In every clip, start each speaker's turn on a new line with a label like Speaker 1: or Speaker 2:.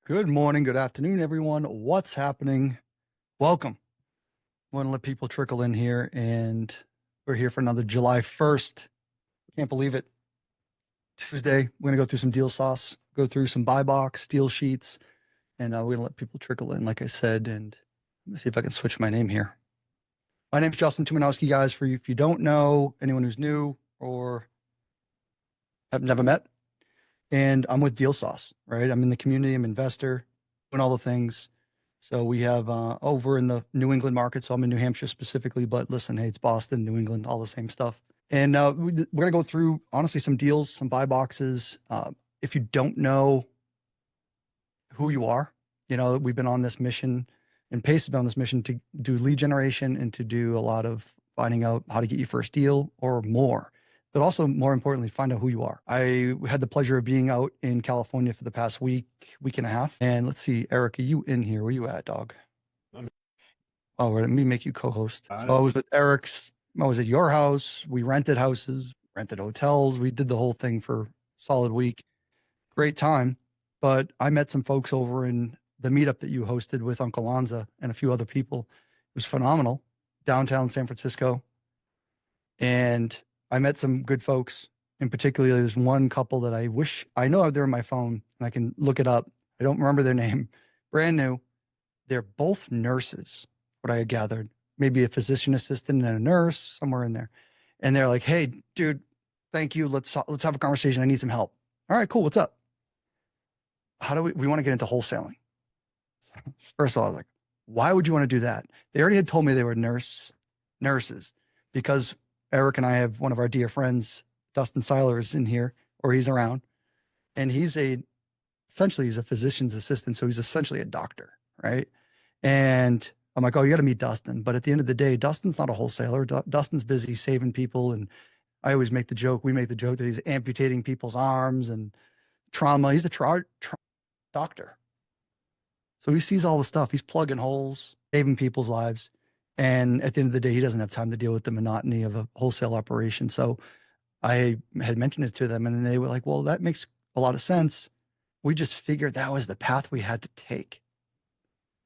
Speaker 1: Good morning, good afternoon, everyone. What's happening? Welcome. I want to let people trickle in here, and we're here for another July 1st. Can't believe it. Tuesday, we're going to go through some deal sauce, go through some buy box, deal sheets, and we're going to let people trickle in, like I said. And let me see if I can switch my name here. My name's Justin Tuminowski, guys. For you, if you don't know, anyone who's new or have never met, and I'm with Deal Sauce, right? I'm in the community, I'm an investor, doing all the things. So we have over in the New England market. So I'm in New Hampshire specifically, but listen, hey, it's Boston, New England, all the same stuff. And we're going to go through, honestly, some deals, some buy boxes. If you don't know who you are, we've been on this mission, and Pace has been on this mission to do lead generation and to do a lot of finding out how to get your first deal or more. But also, more importantly, find out who you are. I had the pleasure of being out in California for the past week and a half. And let's see, Eric, are you in here? Where you at, dog? Oh, let me make you co-host. So I was with Eric's. I was at your house. We rented houses, rented hotels. We did the whole thing for a solid week. Great time. But I met some folks over in the meetup that you hosted with Uncle Lanza and a few other people. It was phenomenal. Downtown San Francisco. And I met some good folks. In particular, there's one couple that I know they're on my phone and I can look it up. I don't remember their name. Brand new. They're both nurses, what I gathered. Maybe a physician assistant and a nurse somewhere in there. And they're like, "Hey, dude, thank you. Let's have a conversation. I need some help." All right, cool. What's up? How do we want to get into wholesaling? First of all, I was like, why would you want to do that? They already had told me they were nurses because Eric and I have one of our dear friends, Dustin Seiler, is in here, or he's around, and essentially he's a physician's assistant. So he's essentially a doctor, right? And I'm like, oh, you got to meet Dustin. But at the end of the day, Dustin's not a wholesaler. Dustin's busy saving people. And I always make the joke, we make the joke that he's amputating people's arms and trauma. He's a doctor. So he sees all the stuff. He's plugging holes, saving people's lives. And at the end of the day, he doesn't have time to deal with the monotony of a wholesale operation. So I had mentioned it to them, and they were like, well, that makes a lot of sense. We just figured that was the path we had to take.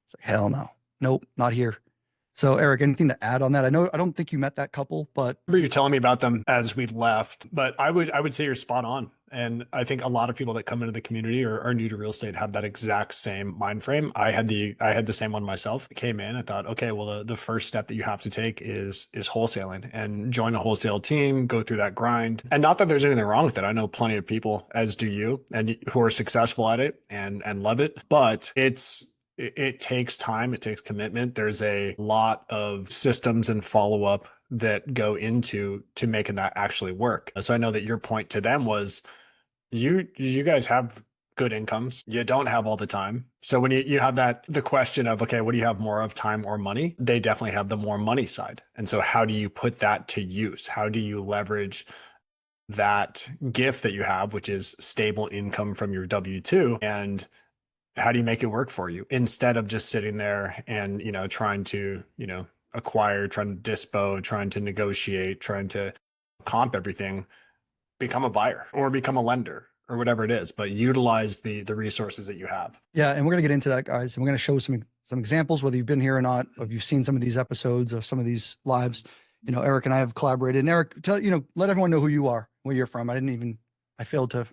Speaker 1: It's like, hell no. Nope, not here. So Eric, anything to add on that? I don't think you met that couple, but
Speaker 2: I remember you telling me about them as we left, but I would say you're spot on. And I think a lot of people that come into the community or are new to real estate have that exact same mind frame. I had the same one myself. I came in, I thought, okay, well, the first step that you have to take is wholesaling and join a wholesale team, go through that grind. And not that there's anything wrong with it. I know plenty of people, as do you, and who are successful at it and love it. But it takes time, it takes commitment. There's a lot of systems and follow-up that go into making that actually work. So I know that your point to them was you guys have good incomes. You don't have all the time. So when you have the question of, okay, what do you have more of, time or money? They definitely have the more money side. And so how do you put that to use? How do you leverage that gift that you have, which is stable income from your W-2, and how do you make it work for you instead of just sitting there and, trying to, acquire, trying to dispo, trying to negotiate, trying to comp everything, become a buyer or become a lender or whatever it is, but utilize the resources that you have.
Speaker 1: Yeah. And we're going to get into that, guys. And we're going to show some examples, whether you've been here or not, or if you've seen some of these episodes or some of these lives. Eric and I have collaborated. And Eric, let everyone know who you are, where you're from. I failed to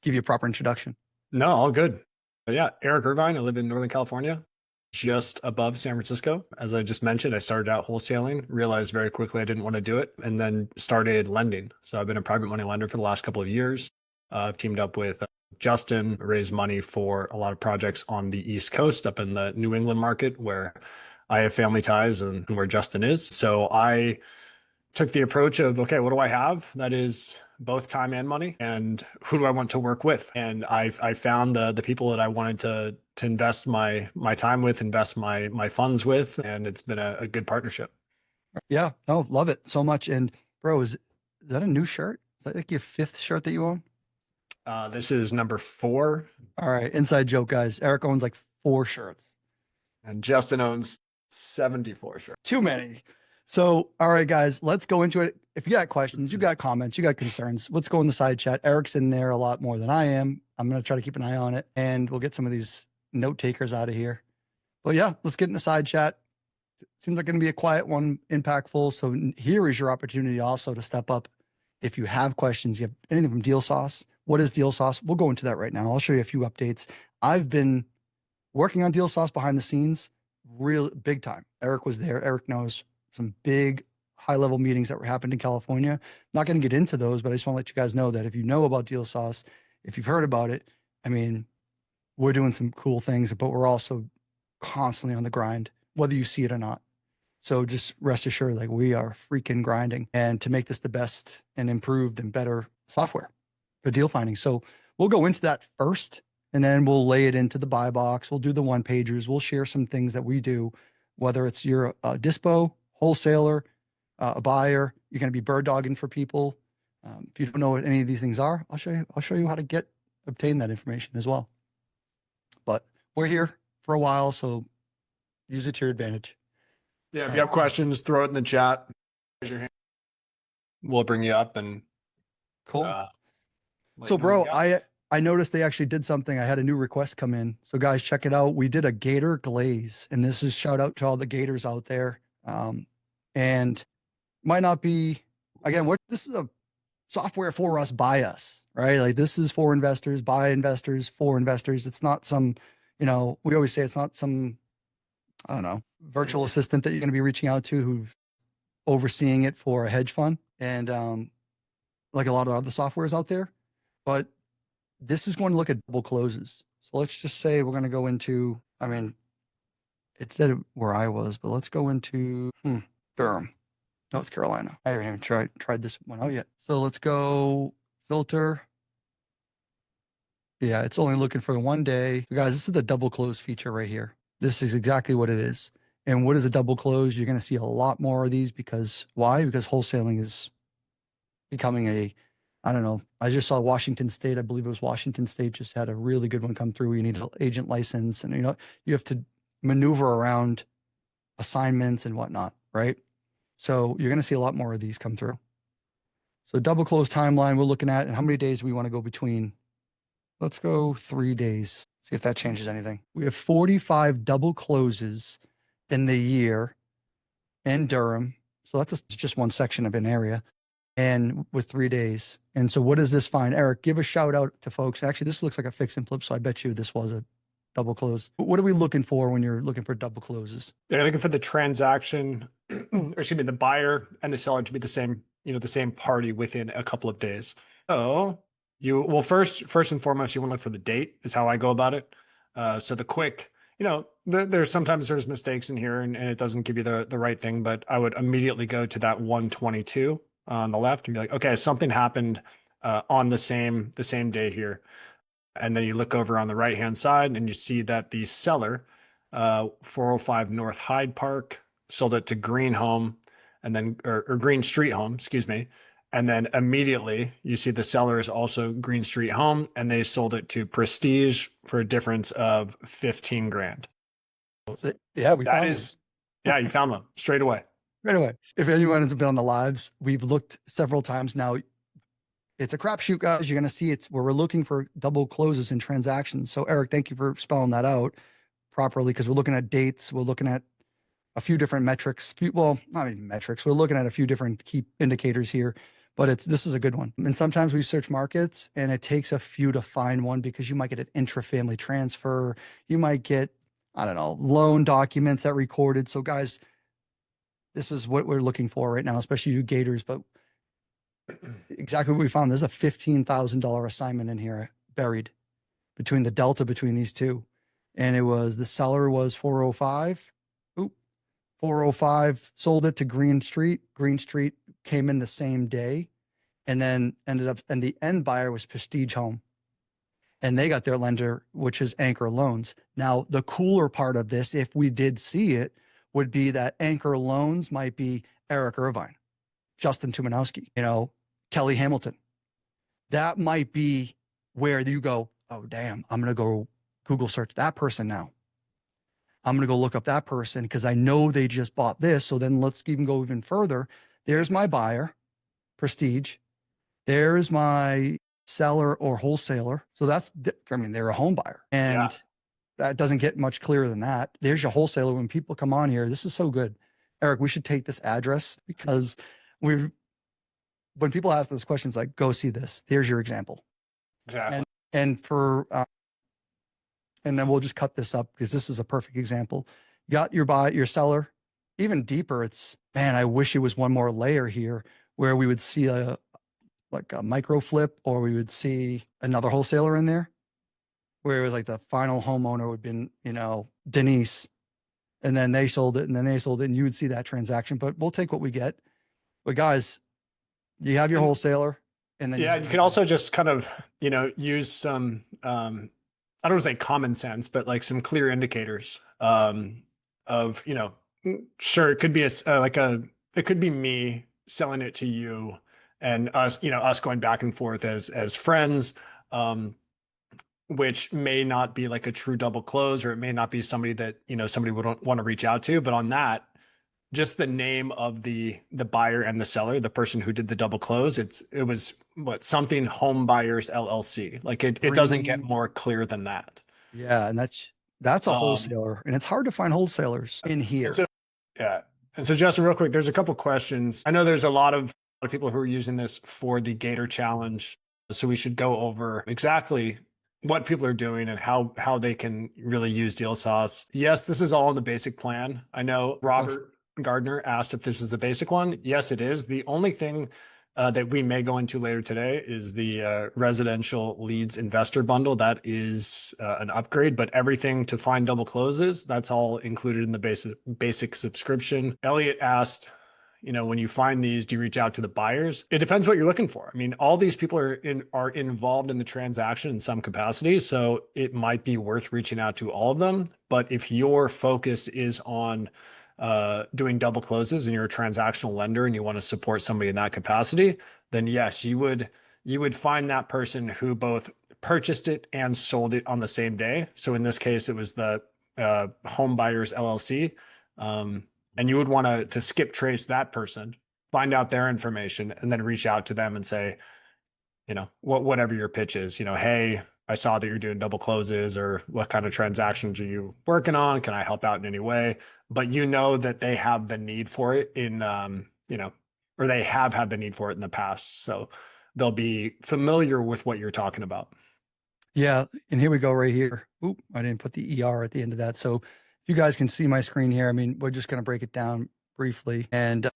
Speaker 1: give you a proper introduction.
Speaker 2: No, all good. But yeah, Eric Irvine. I live in Northern California, just above San Francisco. As I just mentioned, I started out wholesaling, realized very quickly I didn't want to do it, and then started lending. So I've been a private money lender for the last couple of years. I've teamed up with Justin, raised money for a lot of projects on the East Coast, up in the New England market where I have family ties and where Justin is. So I took the approach of, okay, what do I have that is both time and money, and who do I want to work with? And I found the people that I wanted to invest my time with, invest my funds with, and it's been a good partnership.
Speaker 1: Yeah, no, love it so much. And bro, is that a new shirt? Is that like your fifth shirt that you own?
Speaker 2: This is number 4.
Speaker 1: All right, inside joke, guys. Eric owns like 4 shirts,
Speaker 2: and Justin owns 74 shirts.
Speaker 1: Too many. So, all right, guys, let's go into it. If you got questions, you got comments, you got concerns, let's go in the side chat. Eric's in there a lot more than I am. I'm going to try to keep an eye on it, and we'll get some of these note takers out of here. But yeah, let's get in the side chat. Seems like going to be a quiet one, impactful. So here is your opportunity also to step up. If you have questions, you have anything from Deal Sauce. What is Deal Sauce? We'll go into that right now. I'll show you a few updates. I've been working on Deal Sauce behind the scenes, real big time. Eric was there. Eric knows some big high level meetings that were happening in California. Not going to get into those, but I just want to let you guys know that if you know about Deal Sauce, if you've heard about it, I mean, we're doing some cool things, but we're also constantly on the grind, whether you see it or not. So just rest assured, like we are freaking grinding and to make this the best and improved and better software for deal finding. So we'll go into that first, and then we'll lay it into the buy box. We'll do the one pagers. We'll share some things that we do, whether it's you're a dispo, wholesaler, a buyer, you're going to be bird dogging for people. If you don't know what any of these things are, I'll show you how to obtain that information as well. But we're here for a while, so use it to your advantage.
Speaker 2: Yeah, if you have questions, throw it in the chat. Raise your hand. We'll bring you up and
Speaker 1: cool.
Speaker 2: let
Speaker 1: So,
Speaker 2: you know
Speaker 1: bro,
Speaker 2: what we got.
Speaker 1: I noticed they actually did something. I had a new request come in. So, guys, check it out. We did a gator glaze, and this is shout out to all the gators out there. And might not be again. This is a software for us, by us, right? Like this is for investors, by investors, for investors. It's not some, we always say it's not some, I don't know, virtual assistant that you're going to be reaching out to who's overseeing it for a hedge fund and like a lot of other softwares out there. But this is going to look at double closes. So let's just say we're going to go into, it said where I was, but let's go into Durham, North Carolina. I haven't even tried this one out yet. So let's go filter. Yeah, it's only looking for 1 day. So guys, this is the double close feature right here. This is exactly what it is. And what is a double close? You're going to see a lot more of these because why? Because wholesaling is becoming I don't know. I just saw Washington State. I believe it was Washington State just had a really good one come through. You need an agent license and, you have to maneuver around assignments and whatnot, right? So you're going to see a lot more of these come through. So double close timeline we're looking at and how many days we want to go between. Let's go 3 days. See if that changes anything. We have 45 double closes in the year in Durham. So that's just one section of an area and with 3 days. And so what does this find? Eric, give a shout out to folks. Actually, this looks like a fix and flip. So I bet you this was a double close. What are we looking for when you're looking for double closes?
Speaker 2: They're looking for the transaction, or excuse me, the buyer and the seller to be the same, the same party within a couple of days. So first and foremost, you want to look for the date is how I go about it. So the quick, there's sometimes mistakes in here and it doesn't give you the right thing, but I would immediately go to that 122 on the left and be like, okay, something happened on the same day here. And then you look over on the right-hand side and you see that the seller, 405 North Hyde Park, sold it to Green Home and then, or Green Street Home, excuse me. And then immediately you see the seller is also Green Street Home and they sold it to Prestige for a difference of 15 grand.
Speaker 1: So, yeah,
Speaker 2: you found one straight away.
Speaker 1: Right away. If anyone has been on the lives, we've looked several times now. It's a crapshoot, guys. You're going to see it's where we're looking for double closes and transactions. So Eric, thank you for spelling that out properly because we're looking at dates. We're looking at a few different metrics. Well, not even metrics. We're looking at a few different key indicators here, but this is a good one. And sometimes we search markets and it takes a few to find one because you might get an intra-family transfer. You might get, I don't know, loan documents that recorded. So guys, this is what we're looking for right now, especially you gators, but exactly what we found. There's a $15,000 assignment in here buried between the delta between these two. And it was the seller was 405. 405 sold it to Green Street. Green Street came in the same day and then ended up, and the end buyer was Prestige Home. And they got their lender, which is Anchor Loans. Now, the cooler part of this, if we did see it, would be that Anchor Loans might be Eric Irvine, Justin Tuminowski, Kelly Hamilton. That might be where you go, oh, damn, I'm going to go Google search that person now. I'm going to go look up that person because I know they just bought this. So then let's even go even further. There's my buyer, Prestige. There's my seller or wholesaler. So that's, I mean, they're a home buyer. And that doesn't get much clearer than that. There's your wholesaler. When people come on here, this is so good. Eric, we should take this address because when people ask those questions, like, go see this, here's your example.
Speaker 2: Exactly.
Speaker 1: And for, and then we'll just cut this up because this is a perfect example. You got your seller, even deeper. It's, man, I wish it was one more layer here where we would see like a micro flip, or we would see another wholesaler in there where it was like the final homeowner would have been, Denise, and then they sold it, and then they sold it, and you would see that transaction. But we'll take what we get. But guys, you have your wholesaler, and then
Speaker 2: you can also just kind of, use some, I don't want to say common sense, but like some clear indicators of, sure, it could be it could be me selling it to you and us going back and forth as friends, which may not be like a true double close, or it may not be somebody that, somebody would want to reach out to. But on that, just the name of the buyer and the seller, the person who did the double close, it was something Home Buyers LLC. Like it doesn't get more clear than that.
Speaker 1: Yeah. And that's a wholesaler, and it's hard to find wholesalers in here.
Speaker 2: And so Justin, real quick, there's a couple questions. I know there's a lot of people who are using this for the Gator Challenge. So we should go over exactly what people are doing and how they can really use Deal Sauce. Yes, this is all in the basic plan. I know Robert Gardner asked if this is the basic one. Yes, it is. The only thing that we may go into later today is the residential leads investor bundle. That is an upgrade, but everything to find double closes, that's all included in the basic subscription. Elliot asked, when you find these, do you reach out to the buyers? It depends what you're looking for. I mean, all these people are involved in the transaction in some capacity, so it might be worth reaching out to all of them. But if your focus is on doing double closes and you're a transactional lender and you want to support somebody in that capacity, then yes, you would find that person who both purchased it and sold it on the same day. So in this case, it was the Home Buyers LLC. And you would want to skip trace that person, find out their information, and then reach out to them and say, whatever your pitch is, hey, I saw that you're doing double closes, or what kind of transactions are you working on? Can I help out in any way? But that they have the need for it or they have had the need for it in the past. So they'll be familiar with what you're talking about.
Speaker 1: Yeah. And here we go right here. Oop, I didn't put the ER at the end of that. So you guys can see my screen here. I mean, we're just going to break it down briefly. And,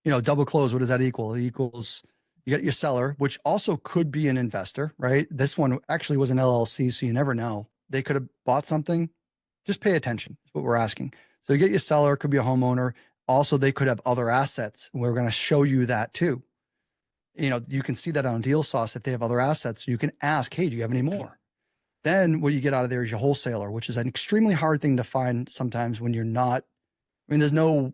Speaker 1: double close, what does that equal? It equals, you got your seller, which also could be an investor, right? This one actually was an LLC, so you never know. They could have bought something. Just pay attention. That's what we're asking. So you get your seller, could be a homeowner. Also, they could have other assets. We're going to show you that too. You can see that on Deal Sauce. If they have other assets, you can ask, hey, do you have any more? Then what you get out of there is your wholesaler, which is an extremely hard thing to find sometimes when you're not, there's no,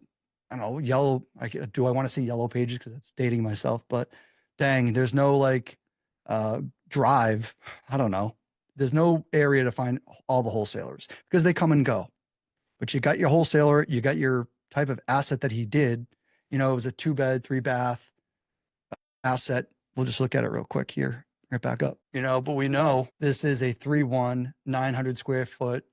Speaker 1: I don't know, yellow, do I want to say yellow pages because it's dating myself, but dang, there's no drive. I don't know. There's no area to find all the wholesalers because they come and go. But you got your wholesaler, you got your type of asset that he did. It was a 2-bed, 3-bath asset. We'll just look at it real quick here. Right back up, but we know this is a 3-1, 900 square foot.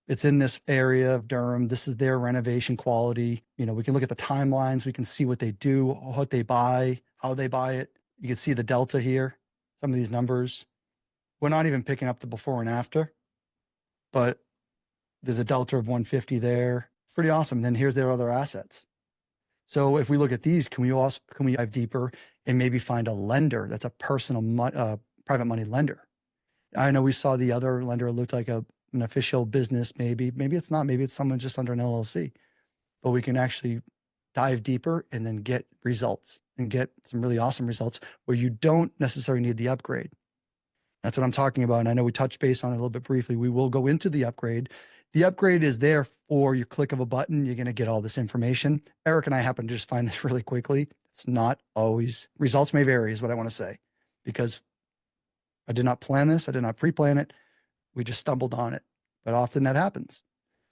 Speaker 1: It's in this area of Durham. This is their renovation quality. We can look at the timelines. We can see what they do, what they buy, how they buy it. You can see the delta here, some of these numbers. We're not even picking up the before and after, but there's a delta of 150 there. It's pretty awesome. Then here's their other assets. So if we look at these, can we dive deeper and maybe find a lender that's a personal private money lender? I know we saw the other lender looked like an official business. Maybe it's not. Maybe it's someone just under an LLC. But we can actually dive deeper and then get results and get some really awesome results where you don't necessarily need the upgrade. That's what I'm talking about. And I know we touched base on it a little bit briefly. We will go into the upgrade. The upgrade is there for your click of a button. You're going to get all this information. Eric and I happen to just find this really quickly. It's not always, results may vary is what I want to say, because I did not plan this. I did not pre-plan it. We just stumbled on it, but often that happens.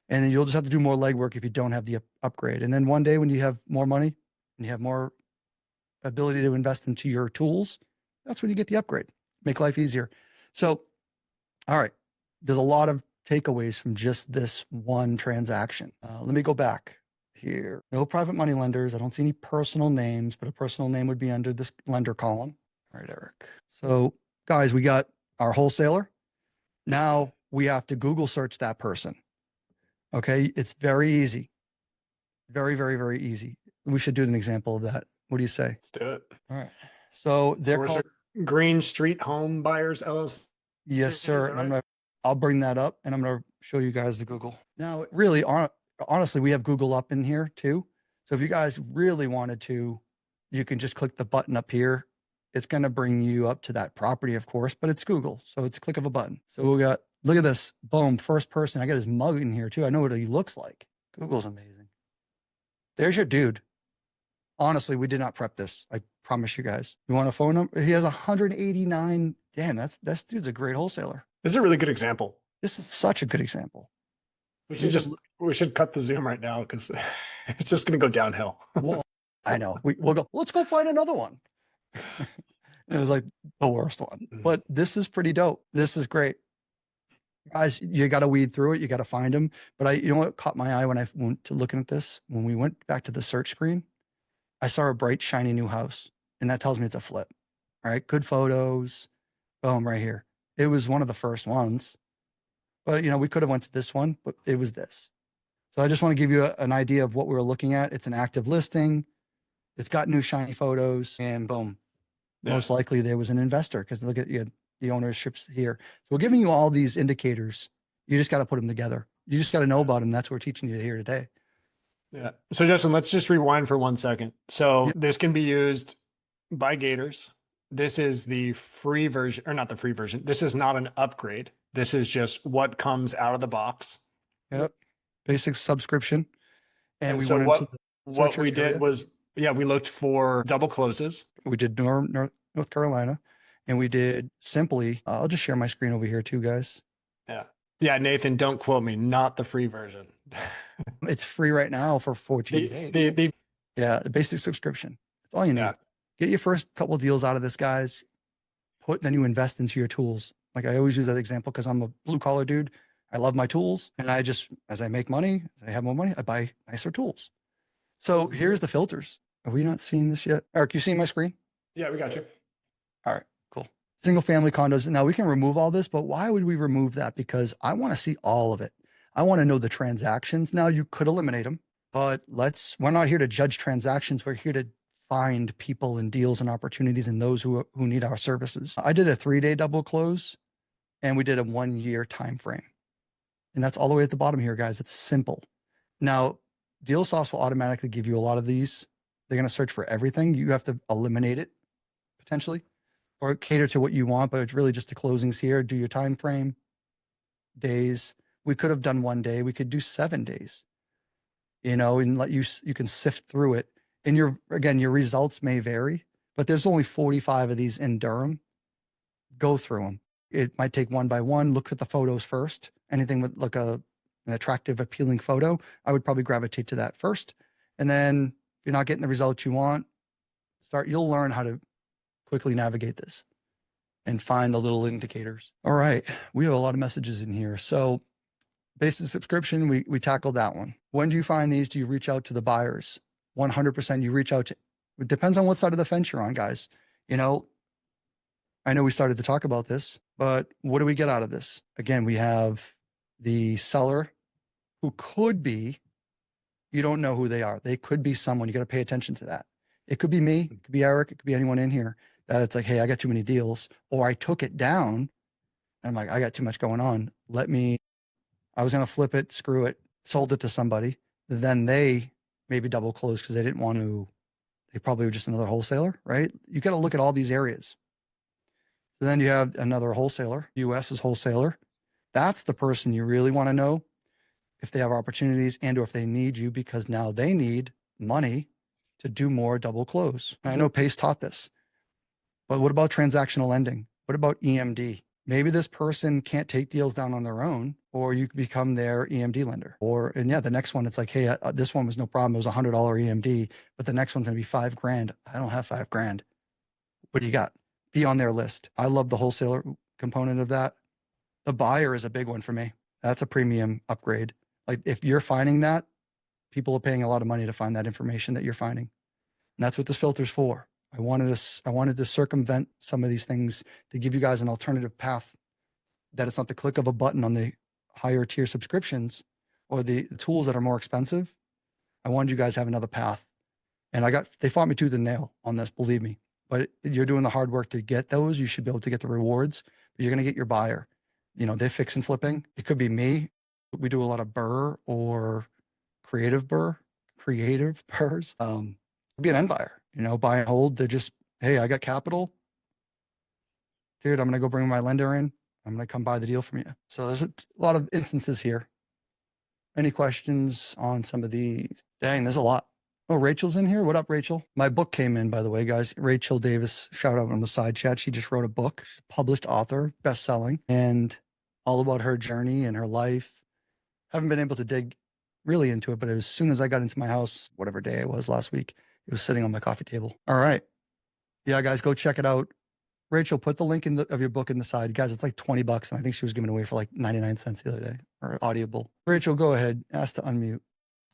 Speaker 1: And then you'll just have to do more legwork if you don't have the upgrade. And then one day when you have more money and you have more ability to invest into your tools, that's when you get the upgrade. Make life easier. So, all right, there's a lot of takeaways from just this one transaction. Let me go back here. No private money lenders. I don't see any personal names, but a personal name would be under this lender column. All right, Eric. So, guys, we got our wholesaler. Now we have to Google search that person. Okay, it's very easy. Very, very, very easy. We should do an example of that. What do you say?
Speaker 2: Let's do it.
Speaker 1: All right. So they're
Speaker 2: Where's
Speaker 1: called,
Speaker 2: it? Green Street Home Buyers LLC.
Speaker 1: yes,
Speaker 2: Is
Speaker 1: sir.
Speaker 2: that
Speaker 1: And
Speaker 2: right?
Speaker 1: I'll bring that up and I'm gonna show you guys the Google. Now, really, honestly, we have Google up in here too. So if you guys really wanted to, you can just click the button up here. It's gonna bring you up to that property, of course, but it's Google, so it's a click of a button. So we got, look at this, boom, first person. I got his mug in here too. I know what he looks like. Google's amazing. There's your dude. Honestly, we did not prep this. I promise you guys. You want a phone number? He has 189. Damn, this dude's a great wholesaler.
Speaker 2: This is a really good example.
Speaker 1: This is such a good example.
Speaker 2: We should cut the Zoom right now because it's just going to go downhill.
Speaker 1: Well, I know. We'll go, let's go find another one. It was like the worst one, but this is pretty dope. This is great. Guys, you got to weed through it. You got to find them. But you know what caught my eye when I went to looking at this? When we went back to the search screen, I saw a bright, shiny new house, and that tells me it's a flip. All right, good photos. Boom, right here. It was one of the first ones, but we could have went to this one, but it was this. So I just want to give you an idea of what we were looking at. It's an active listing. It's got new shiny photos, and boom, most likely there was an investor because look at the ownerships here. So we're giving you all these indicators. You just got to put them together. You just got to know about them. That's what we're teaching you here today.
Speaker 2: Yeah. So Justin, let's just rewind for 1 second. So
Speaker 1: Yep.
Speaker 2: this can be used by Gators. This is the free version, or not the free version. This is not an upgrade. This is just what comes out of the box.
Speaker 1: Yep. Basic subscription. And we
Speaker 2: so
Speaker 1: went into
Speaker 2: what we
Speaker 1: area.
Speaker 2: did was, we looked for double closes.
Speaker 1: We did North Carolina, and we did simply, I'll just share my screen over here too, guys.
Speaker 2: Yeah, Nathan, don't quote me, not the free version.
Speaker 1: It's free right now for 14 days. Yeah, the basic subscription. That's all you need.
Speaker 2: Yeah.
Speaker 1: Get your first couple of deals out of this, guys. Then you invest into your tools. Like I always use that example because I'm a blue collar dude. I love my tools. And as I make money, I have more money, I buy nicer tools. So here's the filters. Are we not seeing this yet? Eric, you seeing my screen?
Speaker 2: Yeah, we got you.
Speaker 1: All right, cool. Single family condos. Now we can remove all this, but why would we remove that? Because I want to see all of it. I want to know the transactions. Now you could eliminate them, but we're not here to judge transactions. We're here to find people and deals and opportunities and those who need our services. I did a 3-day double close and we did a 1-year time frame. And that's all the way at the bottom here, guys. It's simple. Now, DealSoft will automatically give you a lot of these. They're going to search for everything. You have to eliminate it potentially or cater to what you want, but it's really just the closings here. Do your time frame, days. We could have done 1 day. We could do 7 days, and let you can sift through it. And your results may vary, but there's only 45 of these in Durham. Go through them. It might take one by one. Look at the photos first. Anything with like an attractive, appealing photo, I would probably gravitate to that first. And then if you're not getting the results you want, you'll learn how to quickly navigate this and find the little indicators. All right. We have a lot of messages in here. So basic subscription, we tackled that one. When do you find these? Do you reach out to the buyers? 100% you reach out to, it depends on what side of the fence you're on, guys. I know we started to talk about this, but what do we get out of this? Again, we have the seller who could be, you don't know who they are. They could be someone, you got to pay attention to that. It could be me, it could be Eric, it could be anyone in here that it's like, hey, I got too many deals, or I took it down and I'm like, I got too much going on. I was going to flip it, screw it, sold it to somebody. Then they maybe double closed because they didn't want to, they probably were just another wholesaler, right? You got to look at all these areas. So then you have another wholesaler, US is wholesaler. That's the person you really want to know if they have opportunities and or if they need you, because now they need money to do more double close. And I know Pace taught this, but what about transactional lending? What about EMD? Maybe this person can't take deals down on their own, or you can become their EMD lender. And yeah, the next one, it's like, hey, this one was no problem. It was $100 EMD, but the next one's going to be $5,000. I don't have $5,000. What do you got? Be on their list. I love the wholesaler component of that. The buyer is a big one for me. That's a premium upgrade. Like if you're finding that, people are paying a lot of money to find that information that you're finding. And that's what this filter's for. I wanted to circumvent some of these things to give you guys an alternative path, that it's not the click of a button on the higher tier subscriptions or the tools that are more expensive. I wanted you guys to have another path. And they fought me tooth and nail on this, believe me. But you're doing the hard work to get those. You should be able to get the rewards, but you're going to get your buyer. They're fix and flipping. It could be me. We do a lot of BRRRR or creative BRRRRs. Could be an end buyer, buy and hold. They're just, hey, I got capital. Dude, I'm going to go bring my lender in. I'm going to come buy the deal from you. So there's a lot of instances here. Any questions on some of these? Dang, there's a lot. Oh, Rachel's in here. What up, Rachel? My book came in, by the way, guys. Rachel Davis, shout out on the side chat. She just wrote a book. She's a published author, best-selling, and all about her journey and her life. Haven't been able to dig really into it, but as soon as I got into my house, whatever day it was last week, it was sitting on my coffee table. All right. Yeah, guys, go check it out. Rachel, put the link of your book in the side. Guys, it's like $20, and I think she was giving away for like 99 cents the other day, or Audible. Rachel, go ahead. Ask to unmute.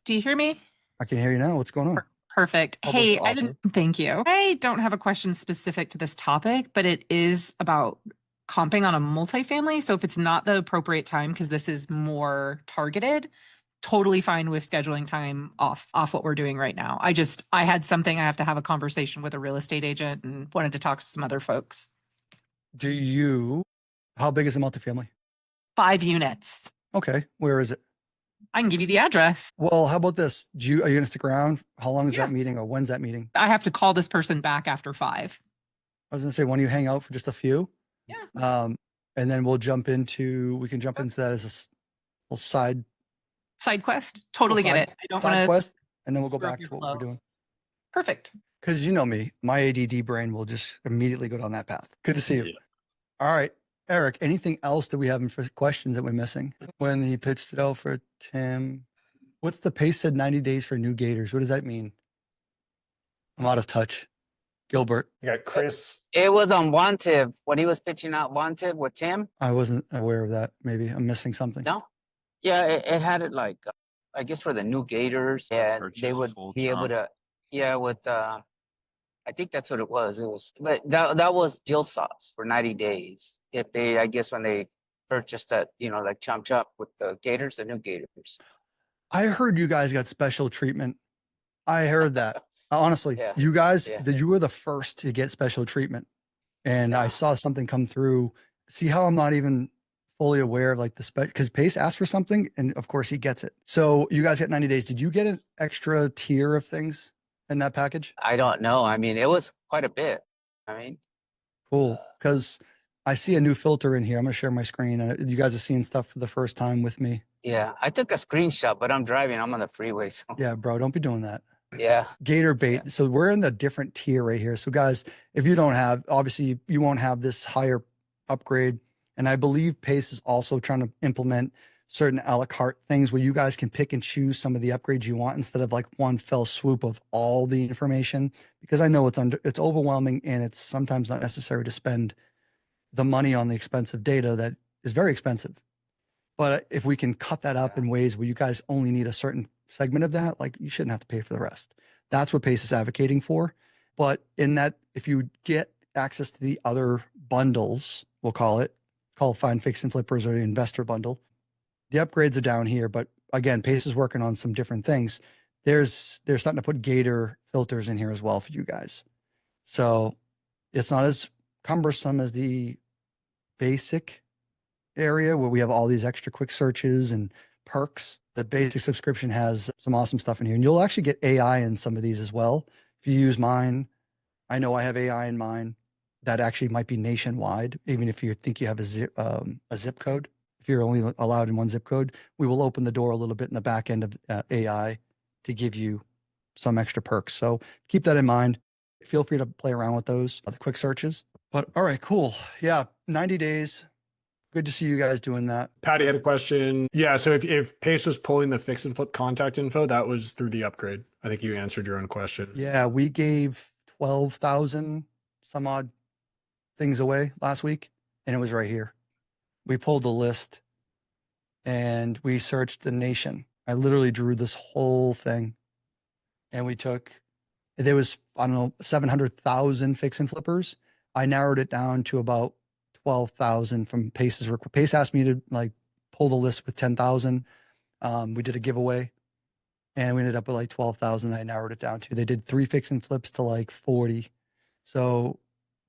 Speaker 3: Do you hear me?
Speaker 1: I can hear you now. What's going on?
Speaker 3: Perfect.
Speaker 1: Published
Speaker 3: Hey,
Speaker 1: author.
Speaker 3: thank you. I don't have a question specific to this topic, but it is about comping on a multifamily. So if it's not the appropriate time, because this is more targeted, totally fine with scheduling time off what we're doing right now. I had something, I have to have a conversation with a real estate agent and wanted to talk to some other folks.
Speaker 1: How big is the multifamily?
Speaker 3: 5 units.
Speaker 1: Okay. Where is it?
Speaker 3: I can give you the address.
Speaker 1: Well, how about this? Are you going to stick around? How long is
Speaker 3: Yeah.
Speaker 1: that meeting, or when's that meeting?
Speaker 3: I have to call this person back after 5.
Speaker 1: I was going to say, why don't you hang out for just a few?
Speaker 3: Yeah.
Speaker 1: And then we can jump into that as a little side
Speaker 3: quest. Totally get it. I don't want to
Speaker 1: quest, and then we'll go
Speaker 3: screw up
Speaker 1: back
Speaker 3: your
Speaker 1: to what
Speaker 3: flow.
Speaker 1: we're doing.
Speaker 3: Perfect.
Speaker 1: Because you know me, my ADD brain will just immediately go down that path. Good to see you.
Speaker 2: Yeah.
Speaker 1: All right, Eric, anything else that we have for questions that we're missing? When he pitched it out for Tim, what's the pace said 90 days for new gators? What does that mean? I'm out of touch. Gilbert,
Speaker 2: I got Chris.
Speaker 4: It was on Wanted when he was pitching out Wanted with Tim.
Speaker 1: I wasn't aware of that. Maybe I'm missing something.
Speaker 4: No, yeah, it had it like I guess for the new Gators, and they
Speaker 5: Purchase
Speaker 4: would
Speaker 5: full
Speaker 4: be able
Speaker 5: chunk.
Speaker 4: to, with I think that's what it was. It was, but that was deal sauce for 90 days. If they, I guess when they purchased that, like chump with the Gators, the new Gators.
Speaker 1: I heard you guys got special treatment. I heard that. Honestly,
Speaker 4: Yeah.
Speaker 1: you guys,
Speaker 4: Yeah.
Speaker 1: you were the first to get special treatment. And I
Speaker 4: Yeah.
Speaker 1: saw something come through. See how I'm not even fully aware of like because Pace asked for something, and of course he gets it. So you guys get 90 days. Did you get an extra tier of things in that package?
Speaker 4: I don't know. I mean, it was quite a bit. I mean,
Speaker 1: Cool. Because I see a new filter in here. I'm going to share my screen. And you guys are seeing stuff for the first time with me.
Speaker 4: yeah, I took a screenshot, but I'm driving. I'm on the freeway. So
Speaker 1: Yeah, bro, don't be doing that.
Speaker 4: yeah.
Speaker 1: Gator bait.
Speaker 4: Yeah.
Speaker 1: So we're in the different tier right here. So guys, if you don't have, obviously you won't have this higher upgrade. And I believe Pace is also trying to implement certain a la carte things where you guys can pick and choose some of the upgrades you want instead of like one fell swoop of all the information, because I know it's overwhelming, and it's sometimes not necessary to spend the money on the expensive data that is very expensive. But if we can cut that up in ways where you guys only need a certain segment of that, like you shouldn't have to pay for the rest. That's what Pace is advocating for. But in that, if you get access to the other bundles, we'll call Find Fix and Flippers or the Investor Bundle, the upgrades are down here. But again, Pace is working on some different things. They're starting to put Gator filters in here as well for you guys. So it's not as cumbersome as the basic area where we have all these extra quick searches and perks. The basic subscription has some awesome stuff in here, and you'll actually get AI in some of these as well. If you use mine, I know I have AI in mine that actually might be nationwide. Even if you think you have a zip code, if you're only allowed in one zip code, we will open the door a little bit in the back end of AI to give you some extra perks. So keep that in mind. Feel free to play around with those, the quick searches. But all right, cool. Yeah, 90 days. Good to see you guys doing that.
Speaker 2: Patty had a question. Yeah, so if Pace was pulling the fix and flip contact info, that was through the upgrade. I think you answered your own question.
Speaker 1: Yeah, we gave 12,000 some odd things away last week, and it was right here. We pulled the list and we searched the nation. I literally drew this whole thing, and we took, there was, I don't know, 700,000 fix and flippers. I narrowed it down to about 12,000 from Pace's request. Pace asked me to like pull the list with 10,000. We did a giveaway and we ended up with like 12,000. I narrowed it down to, they did 3 fix and flips to like 40. So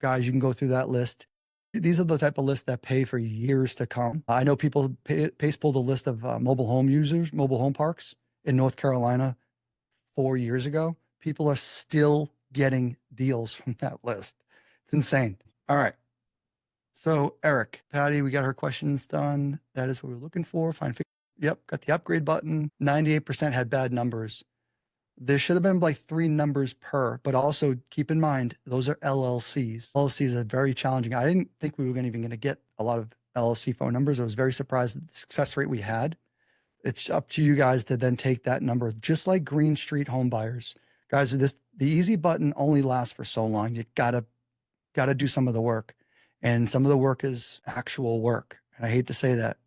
Speaker 1: guys, you can go through that list. These are the type of lists that pay for years to come. I know people, Pace pulled a list of mobile home users, mobile home parks in North Carolina 4 years ago. People are still getting deals from that list. It's insane. All right. So Eric, Patty, we got her questions done. That is what we're looking for. Fine. Yep. Got the upgrade button. 98% had bad numbers. There should have been like 3 numbers per, but also keep in mind, those are LLCs. LLCs are very challenging. I didn't think we were even going to get a lot of LLC phone numbers. I was very surprised at the success rate we had. It's up to you guys to then take that number, just like Green Street home buyers. Guys, the easy button only lasts for so long. You gotta do some of the work. And some of the work is actual work. And I hate to say that,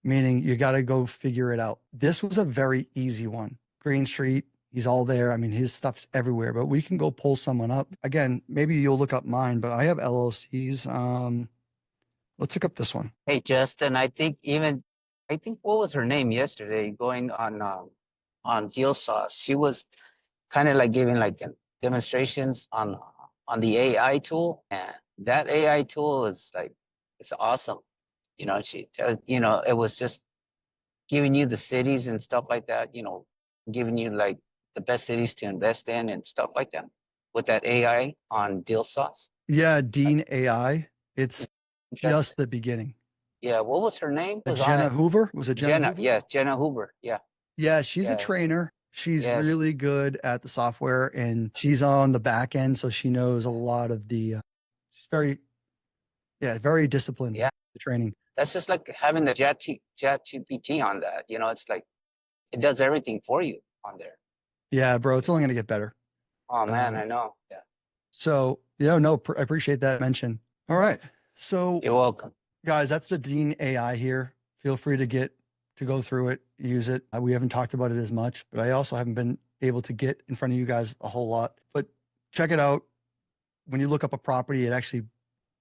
Speaker 1: meaning you got to go figure it out. This was a very easy one. Green Street, he's all there. I mean, his stuff's everywhere, but we can go pull someone up. Again, maybe you'll look up mine, but I have LLCs. Let's look up this one.
Speaker 4: Hey, Justin, I think what was her name yesterday going on Deal Sauce? She was kind of like giving like demonstrations on the AI tool, and that AI tool is like, it's awesome. You know, it was just giving you the cities and stuff like that, giving you like the best cities to invest in and stuff like that with that AI on Deal Sauce.
Speaker 1: Yeah, Dean AI. It's
Speaker 4: That's-
Speaker 1: just the beginning.
Speaker 4: Yeah, what was her name? Was on
Speaker 1: Jenna
Speaker 4: it?
Speaker 1: Hoover? Was it Jenna Hoover?
Speaker 4: Yes, Jenna Hoover. Yeah.
Speaker 1: Yeah, she's a
Speaker 4: Yeah.
Speaker 1: trainer. She's
Speaker 4: Yeah,
Speaker 1: really good at the software, and she's on the back end, so she knows a lot of the. She's very disciplined.
Speaker 4: Yeah.
Speaker 1: The training.
Speaker 4: That's just like having the chat GPT on that. It's like it does everything for you on there.
Speaker 1: Yeah, bro, it's only gonna get better.
Speaker 4: Oh man, I know. Yeah.
Speaker 1: So no, I appreciate that mention. All right, so
Speaker 4: You're welcome.
Speaker 1: guys, that's the Dean AI here. Feel free to go through it, use it. We haven't talked about it as much, but I also haven't been able to get in front of you guys a whole lot. But check it out. When you look up a property, it actually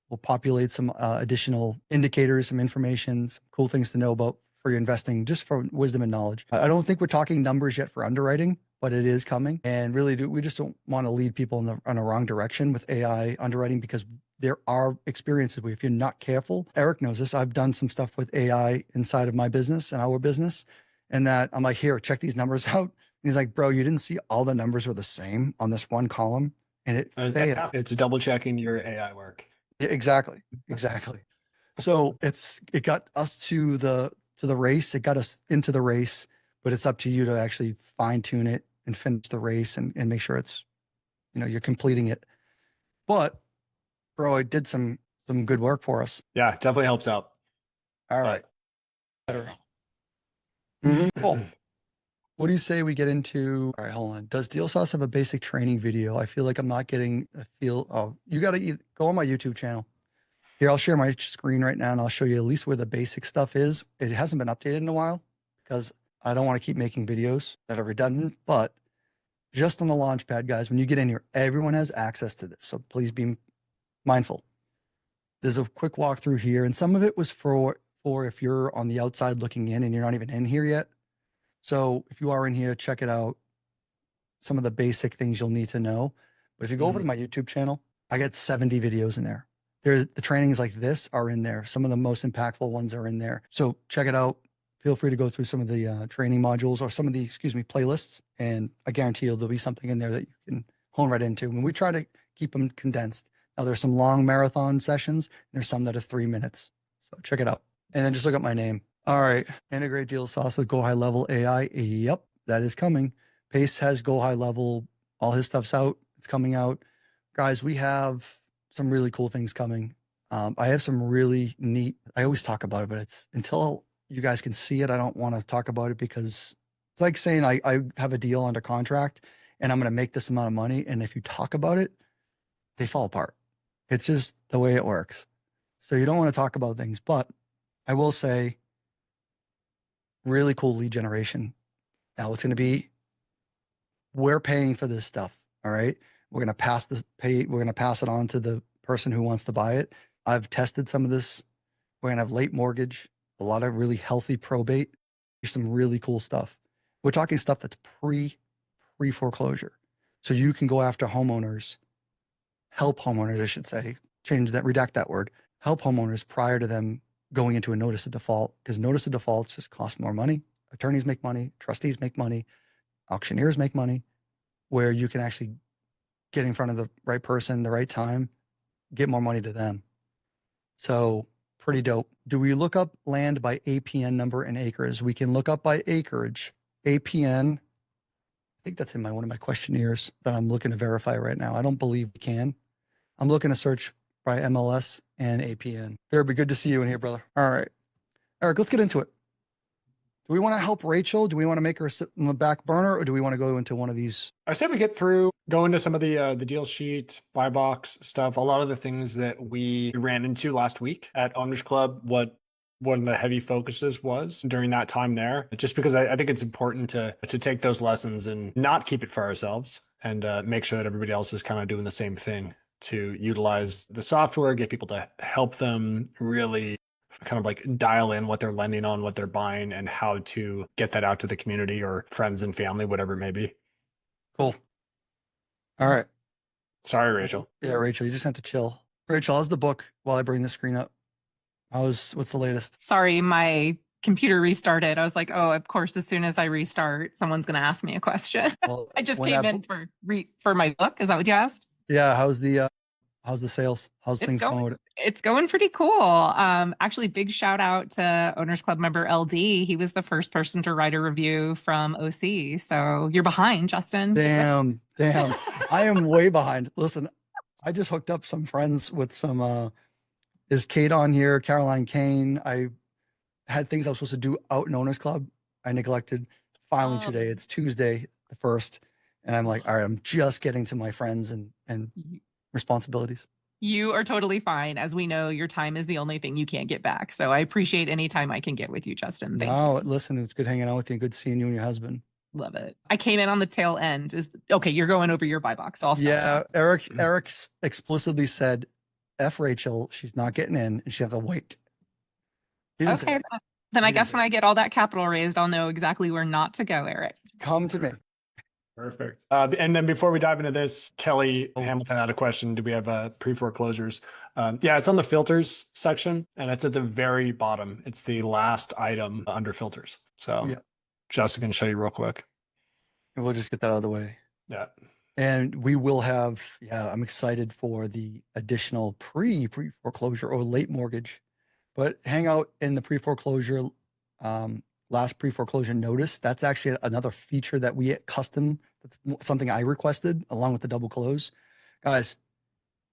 Speaker 1: will populate some additional indicators, some information, some cool things to know about for your investing, just for wisdom and knowledge. I don't think we're talking numbers yet for underwriting, but it is coming. And really, we just don't want to lead people in a wrong direction with AI underwriting, because there are experiences where if you're not careful, Eric knows this. I've done some stuff with AI inside of my business and our business, and that I'm like, here, check these numbers out. And he's like, bro, you didn't see all the numbers were the same on this one column, and it failed.
Speaker 2: It's double checking your AI work.
Speaker 1: Yeah, exactly. So it got us to the race. It got us into the race, but it's up to you to actually fine tune it and finish the race and make sure it's, you're completing it. But bro, it did some good work for us.
Speaker 2: Yeah, definitely helps out.
Speaker 1: All right. Better. Cool. What do you say we get into? All right, hold on. Does Deal Sauce have a basic training video? I feel like I'm not getting a feel. Oh, you got to go on my YouTube channel. Here, I'll share my screen right now and I'll show you at least where the basic stuff is. It hasn't been updated in a while because I don't want to keep making videos that are redundant, but just on the Launchpad, guys, when you get in here, everyone has access to this. So please be mindful. There's a quick walkthrough here, and some of it was for if you're on the outside looking in and you're not even in here yet. So if you are in here, check it out. Some of the basic things you'll need to know. But if you go over to my YouTube channel, I got 70 videos in there. The trainings like this are in there. Some of the most impactful ones are in there. So check it out. Feel free to go through some of the training modules or some of the, playlists. And I guarantee you there'll be something in there that you can hone right into. And we try to keep them condensed. Now there's some long marathon sessions. And there's some that are 3 minutes. So check it out. And then just look up my name. All right. Integrate Deal Sauce with Go High Level AI. Yep, that is coming. Pace has Go High Level. All his stuff's out. It's coming out. Guys, we have some really cool things coming. I have some really neat, I always talk about it, but it's until you guys can see it, I don't want to talk about it because it's like saying I have a deal under contract and I'm going to make this amount of money. And if you talk about it, they fall apart. It's just the way it works. So you don't want to talk about things, but I will say really cool lead generation. Now it's going to be, we're paying for this stuff. All right. We're going to pass we're going to pass it on to the person who wants to buy it. I've tested some of this. We're going to have late mortgage, a lot of really healthy probate, some really cool stuff. We're talking stuff that's pre-foreclosure. So you can go after homeowners, help homeowners, I should say, redact that word, help homeowners prior to them going into a notice of default, because notice of defaults just cost more money. Attorneys make money, trustees make money, auctioneers make money, where you can actually get in front of the right person, the right time, get more money to them. So pretty dope. Do we look up land by APN number and acres? We can look up by acreage. APN, I think that's in one of my questionnaires that I'm looking to verify right now. I don't believe we can. I'm looking to search by MLS and APN. It'd be good to see you in here, brother. All right. Eric, let's get into it. Do we want to help Rachel? Do we want to make her sit in the back burner, or do we want to go into one of these?
Speaker 2: I say we get through, go into some of the deal sheet, buy box stuff, a lot of the things that we ran into last week at Owners Club, what one of the heavy focuses was during that time there, just because I think it's important to take those lessons and not keep it for ourselves and make sure that everybody else is kind of doing the same thing to utilize the software, get people to help them really kind of like dial in what they're lending on, what they're buying, and how to get that out to the community or friends and family, whatever it may be.
Speaker 1: Cool. All right.
Speaker 2: Sorry, Rachel.
Speaker 1: Yeah, Rachel, you just have to chill. Rachel, how's the book while I bring the screen up? What's the latest?
Speaker 3: Sorry, my computer restarted. I was like, oh, of course, as soon as I restart, someone's going to ask me a question.
Speaker 1: Well,
Speaker 3: I just
Speaker 1: when
Speaker 3: came
Speaker 1: that
Speaker 3: in for my book. Is that what you asked?
Speaker 1: Yeah, how's the sales? How's things going with it?
Speaker 3: It's going pretty cool. Actually, big shout out to Owners Club member LD. He was the first person to write a review from OC. So you're behind, Justin.
Speaker 1: Damn. I am way behind. Listen, I just hooked up some friends with some is Kate on here, Caroline Kane. I had things I was supposed to do out in Owners Club. I neglected. Finally today, it's Tuesday the 1st. And I'm like, all right, I'm just getting to my friends and responsibilities.
Speaker 3: You are totally fine. As we know, your time is the only thing you can't get back. So I appreciate any time I can get with you, Justin. Thank you.
Speaker 1: Listen, it's good hanging out with you. Good seeing you and your husband.
Speaker 3: Love it. I came in on the tail end. Okay, you're going over your buy box. So I'll stop.
Speaker 1: Yeah, Eric explicitly said, F Rachel, she's not getting in and she has to wait.
Speaker 3: Okay, then I guess when I get all that capital raised, I'll know exactly where not to go, Eric.
Speaker 1: Come to me.
Speaker 2: Perfect. And then before we dive into this, Kelly Hamilton had a question. Do we have pre-foreclosures? Yeah, it's on the filters section and it's at the very bottom. It's the last item under filters. So yeah. Jessica can show you real quick.
Speaker 1: And we'll just get that out of the way.
Speaker 2: Yeah.
Speaker 1: And we will have, I'm excited for the additional pre-foreclosure or late mortgage, but hang out in the pre-foreclosure, last pre-foreclosure notice. That's actually another feature that we custom. That's something I requested along with the double close. Guys,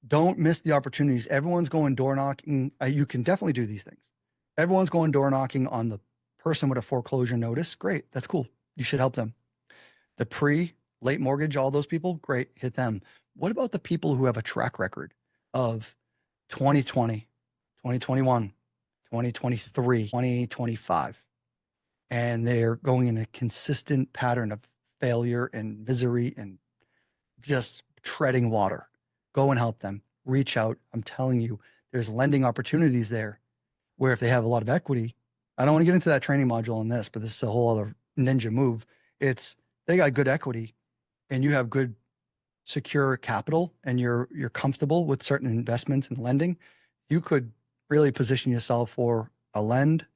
Speaker 1: don't miss the opportunities. Everyone's going door knocking. You can definitely do these things. Everyone's going door knocking on the person with a foreclosure notice. Great. That's cool. You should help them. The late mortgage, all those people, great, hit them. What about the people who have a track record of 2020, 2021, 2023, 2025, and they're going in a consistent pattern of failure and misery and just treading water? Go and help them. Reach out. I'm telling you, there's lending opportunities there where if they have a lot of equity, I don't want to get into that training module on this, but this is a whole other ninja move. They got good equity and you have good secure capital and you're comfortable with certain investments and lending, you could really position yourself for a lend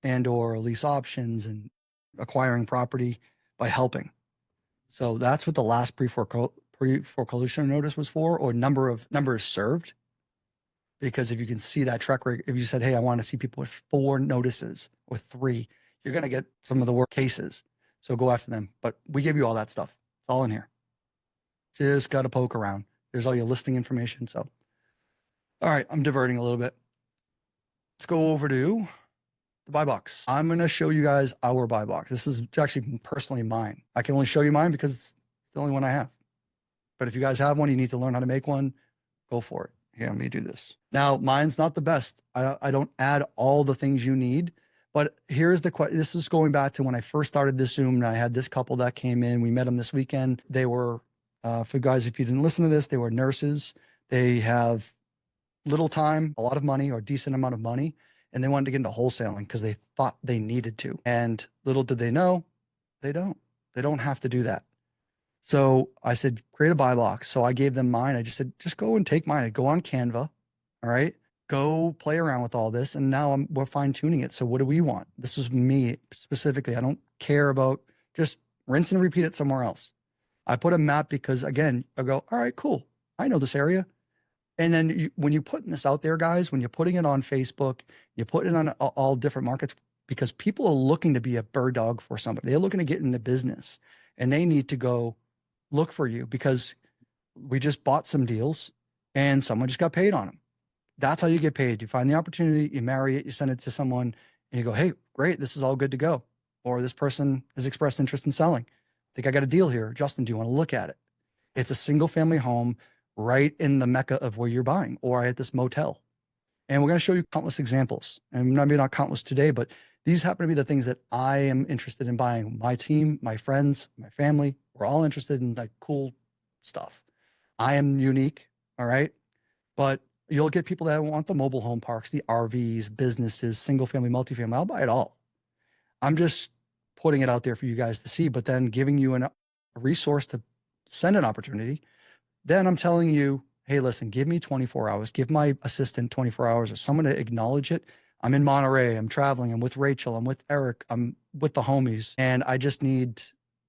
Speaker 1: and or lease options and acquiring property by helping. So that's what the last pre-foreclosure notice was for, or numbers served. Because if you can see that track record, if you said, hey, I want to see people with 4 notices or 3, you're going to get some of the worst cases. So go after them. But we give you all that stuff. It's all in here. Just got to poke around. There's all your listing information. So All right, I'm diverting a little bit. Let's go over to the buy box. I'm going to show you guys our buy box. This is actually personally mine. I can only show you mine because it's the only one I have. But if you guys have one, you need to learn how to make one, go for it. Here, let me do this. Now, mine's not the best. I don't add all the things you need, but here's the question. This is going back to when I first started this Zoom, and I had this couple that came in. We met them this weekend. They were, for guys, if you didn't listen to this, they were nurses. They have little time, a lot of money, or decent amount of money, and they wanted to get into wholesaling because they thought they needed to. And little did they know, they don't. They don't have to do that. So I said, create a buy box. So I gave them mine. I just said, just go and take mine. Go on Canva. All right. Go play around with all this. And now we're fine tuning it. So what do we want? This is me specifically. I don't care about, just rinse and repeat it somewhere else. I put a map because, again, I go, all right, cool. I know this area. And then when you're putting this out there, guys, when you're putting it on Facebook, you're putting it on all different markets, because people are looking to be a bird dog for somebody. They're looking to get into business, and they need to go look for you because we just bought some deals and someone just got paid on them. That's how you get paid. You find the opportunity, you marry it, you send it to someone, and you go, hey, great, this is all good to go. Or this person has expressed interest in selling. I think I got a deal here. Justin, do you want to look at it? It's a single family home right in the mecca of where you're buying, or at this motel. And we're going to show you countless examples. And maybe not countless today, but these happen to be the things that I am interested in buying. My team, my friends, my family, we're all interested in like cool stuff. I am unique. All right. But you'll get people that want the mobile home parks, the RVs, businesses, single family, multifamily. I'll buy it all. I'm just putting it out there for you guys to see, but then giving you a resource to send an opportunity. Then I'm telling you, hey, listen, give me 24 hours. Give my assistant 24 hours or someone to acknowledge it. I'm in Monterey. I'm traveling. I'm with Rachel. I'm with Eric. I'm with the homies. And I just need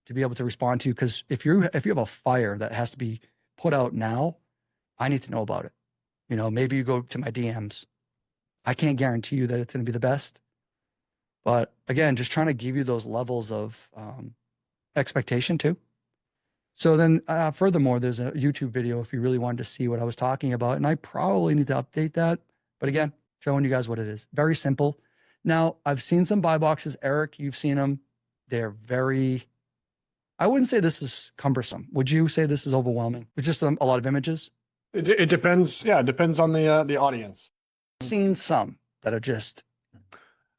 Speaker 1: to be able to respond to you, because if you have a fire that has to be put out now, I need to know about it. You know, maybe you go to my DMs. I can't guarantee you that it's going to be the best. But again, just trying to give you those levels of expectation too. So then furthermore, there's a YouTube video if you really wanted to see what I was talking about. And I probably need to update that. But again, showing you guys what it is. Very simple. Now, I've seen some buy boxes. Eric, you've seen them. They're very, I wouldn't say this is cumbersome. Would you say this is overwhelming? It's just a lot of images?
Speaker 2: It depends. Yeah, it depends on the audience.
Speaker 1: I've seen some that are just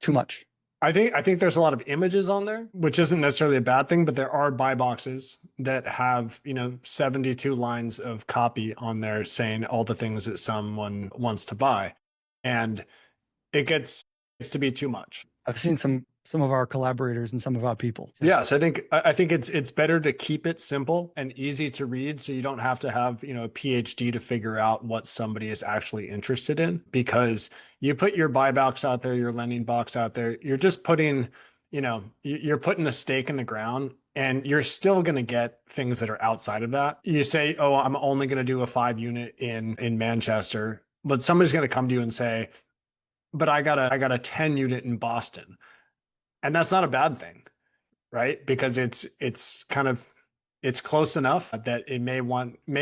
Speaker 1: too much.
Speaker 2: I think there's a lot of images on there, which isn't necessarily a bad thing, but there are buy boxes that have, 72 lines of copy on there saying all the things that someone wants to buy. And it gets to be too much.
Speaker 1: I've seen some of our collaborators and some of our people.
Speaker 2: Yeah, so I think it's better to keep it simple and easy to read, so you don't have to have, a PhD to figure out what somebody is actually interested in, because you put your buy box out there, your lending box out there, you're just putting, you're putting a stake in the ground, and you're still going to get things that are outside of that. You say, oh, I'm only going to do a 5-unit in Manchester, but somebody's going to come to you and say, but I got a 10-unit in Boston. And that's not a bad thing, right? Because it's close enough that it may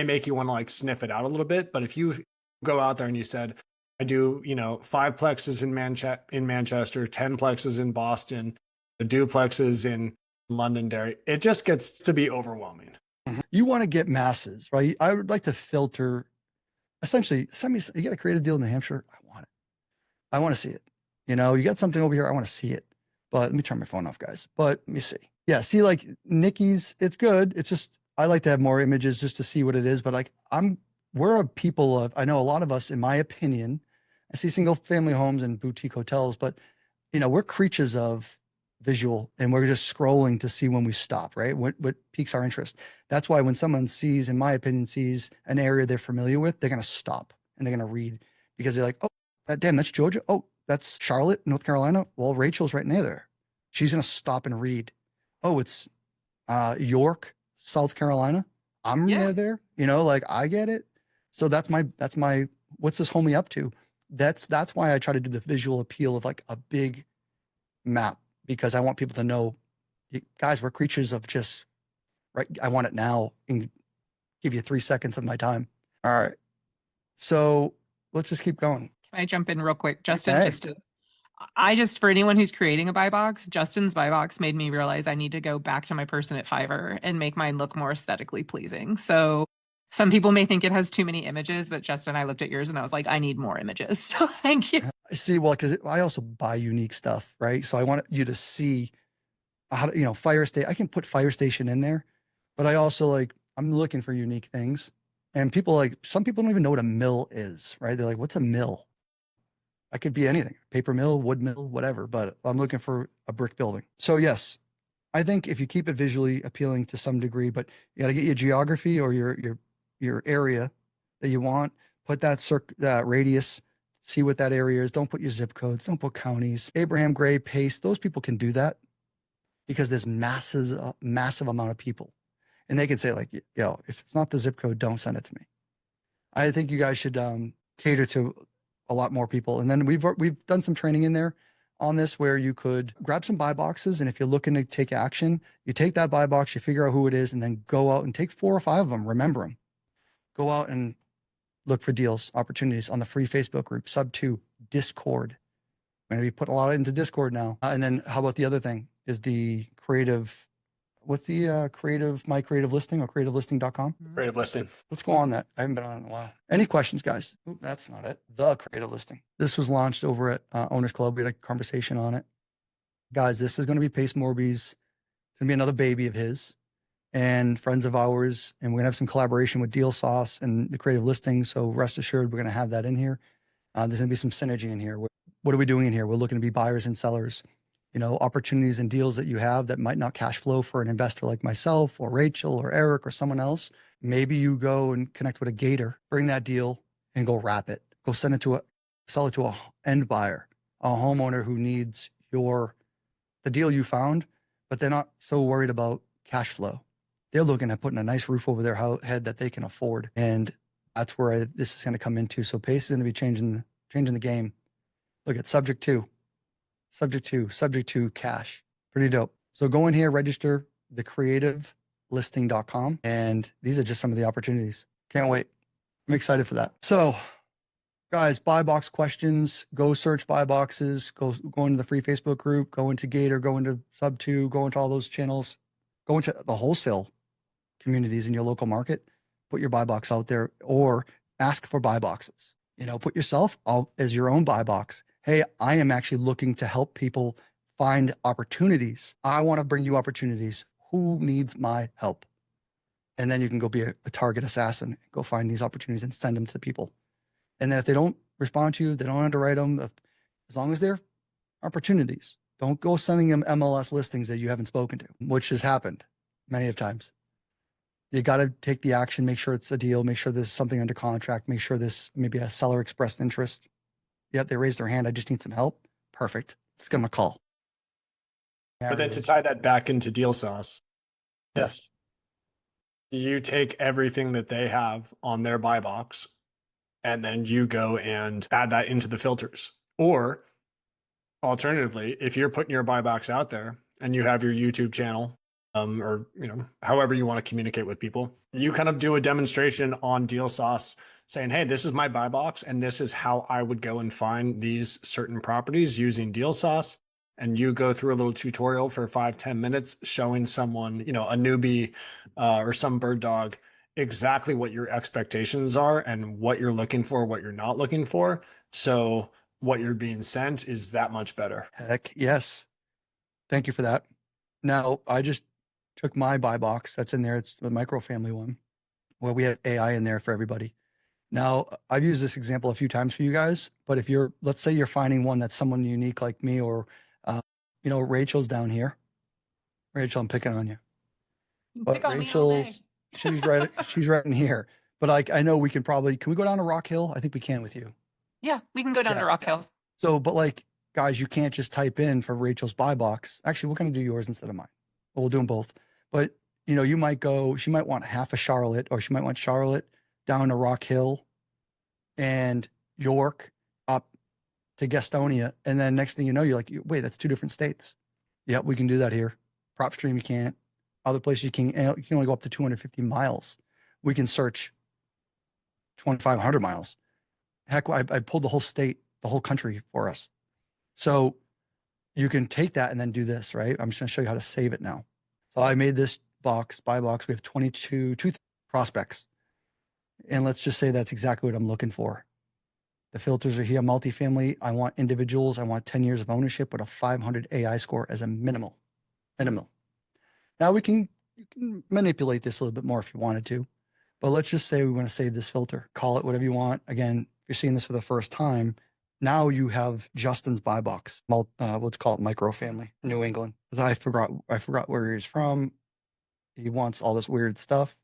Speaker 2: make you want to like sniff it out a little bit. But if you go out there and you said, I do, 5 plexes in Manchester, 10 plexes in Boston, the duplexes in Londonderry, it just gets to be overwhelming.
Speaker 1: You want to get masses, right? I would like to filter, essentially, you got to create a deal in New Hampshire. I want it. I want to see it. You got something over here. I want to see it. But let me turn my phone off, guys. But let me see. Yeah, see, like Nikki's, it's good. It's just, I like to have more images just to see what it is. But like, we're a people of, I know a lot of us, in my opinion, I see single family homes and boutique hotels, but we're creatures of visual, and we're just scrolling to see when we stop, right? What piques our interest. That's why when someone sees, in my opinion, sees an area they're familiar with, they're going to stop and they're going to read, because they're like, oh, that's Georgia. Oh, that's Charlotte, North Carolina. Well, Rachel's right near there. She's going to stop and read. Oh, it's York, South Carolina. I'm near there. Like I get it. So that's my, what's this homie up to? That's why I try to do the visual appeal of like a big map, because I want people to know, guys, we're creatures of just, right. I want it now and give you 3 seconds of my time. All right. So let's just keep going.
Speaker 3: Can I jump in real quick, Justin?
Speaker 1: Okay.
Speaker 3: For anyone who's creating a buy box, Justin's buy box made me realize I need to go back to my person at Fiverr and make mine look more aesthetically pleasing. So some people may think it has too many images, but Justin, I looked at yours and I was like, I need more images. So thank you.
Speaker 1: I see. Well, because I also buy unique stuff, right? So I want you to see how to, Fire Station. I can put Fire Station in there, but I also I'm looking for unique things. And some people don't even know what a mill is, right? They're like, what's a mill? I could be anything, paper mill, wood mill, whatever, but I'm looking for a brick building. So yes, I think if you keep it visually appealing to some degree, but you got to get your geography or your area that you want, put that radius, see what that area is. Don't put your zip codes, don't put counties. Abraham Gray, Pace, those people can do that because there's massive amount of people. And they can say like, if it's not the zip code, don't send it to me. I think you guys should cater to a lot more people. And then we've done some training in there on this where you could grab some buy boxes. And if you're looking to take action, you take that buy box, you figure out who it is, and then go out and take 4 or 5 of them. Remember them. Go out and look for deals, opportunities on the free Facebook group, SubTo, Discord. I'm going to be putting a lot into Discord now. And then how about the other thing is the creative, what's the my creative listing or creativelisting.com?
Speaker 2: Creative listing.
Speaker 1: Let's go on that. I haven't been on it in a while. Any questions, guys? Oop, that's not it. The creative listing. This was launched over at Owners Club. We had a conversation on it. Guys, this is going to be Pace Morby's. It's going to be another baby of his and friends of ours. And we're going to have some collaboration with Deal Sauce and the creative listing. So rest assured, we're going to have that in here. There's going to be some synergy in here. What are we doing in here? We're looking to be buyers and sellers. Opportunities and deals that you have that might not cash flow for an investor like myself or Rachel or Eric or someone else. Maybe you go and connect with a gator, bring that deal and go wrap it. Go sell it to a end buyer, a homeowner who needs the deal you found, but they're not so worried about cash flow. They're looking at putting a nice roof over their head that they can afford. And that's where this is going to come into. So Pace is going to be changing the game. Look at subject to cash. Pretty dope. So go in here, register thecreativelisting.com. And these are just some of the opportunities. Can't wait. I'm excited for that. So guys, buy box questions, go search buy boxes, go into the free Facebook group, go into Gator, go into SubTo, go into all those channels, go into the wholesale communities in your local market, put your buy box out there or ask for buy boxes. Put yourself out as your own buy box. Hey, I am actually looking to help people find opportunities. I want to bring you opportunities. Who needs my help? And then you can go be a target assassin, go find these opportunities and send them to people. And then if they don't respond to you, they don't underwrite them. As long as they're opportunities, don't go sending them MLS listings that you haven't spoken to, which has happened many of times. You got to take the action, make sure it's a deal, make sure there's something under contract, make sure this maybe a seller expressed interest. Yep, they raised their hand. I just need some help. Perfect. Let's give them a call.
Speaker 2: But then to tie that back into Deal Sauce, yes, you take everything that they have on their buy box and then you go and add that into the filters. Or alternatively, if you're putting your buy box out there and you have your YouTube channel, or however you want to communicate with people, you kind of do a demonstration on Deal Sauce saying, hey, this is my buy box and this is how I would go and find these certain properties using Deal Sauce. And you go through a little tutorial for 5-10 minutes showing someone, a newbie or some bird dog, exactly what your expectations are and what you're looking for, what you're not looking for. So what you're being sent is that much better.
Speaker 1: Heck yes. Thank you for that. Now, I just took my buy box that's in there. It's the MicroFamily one where we have AI in there for everybody. Now, I've used this example a few times for you guys, but if let's say you're finding one that's someone unique like me or, Rachel's down here. Rachel, I'm picking on you. But Rachel's, she's right in here. But I know we can we go down to Rock Hill? I think we can with you.
Speaker 3: Yeah, we can go down to Rock Hill.
Speaker 1: So, but guys, you can't just type in for Rachel's buy box. Actually, we're going to do yours instead of mine. But we'll do them both. But, she might want half of Charlotte, or she might want Charlotte down to Rock Hill and York up to Gastonia. And then next thing you know, you're like, wait, that's 2 different states. Yep, we can do that here. PropStream, you can't. Other places you can only go up to 250 miles. We can search 2,500 miles. Heck, I pulled the whole state, the whole country for us. So you can take that and then do this, right? I'm just going to show you how to save it now. So I made this box, buy box. We have 22 prospects. And let's just say that's exactly what I'm looking for. The filters are here, multifamily. I want individuals. I want 10 years of ownership with a 500 AI score as a minimal. Now you can manipulate this a little bit more if you wanted to, but let's just say we want to save this filter, call it whatever you want. Again, if you're seeing this for the first time, now you have Justin's buy box, let's call it MicroFamily, New England. I forgot where he's from. He wants all this weird stuff.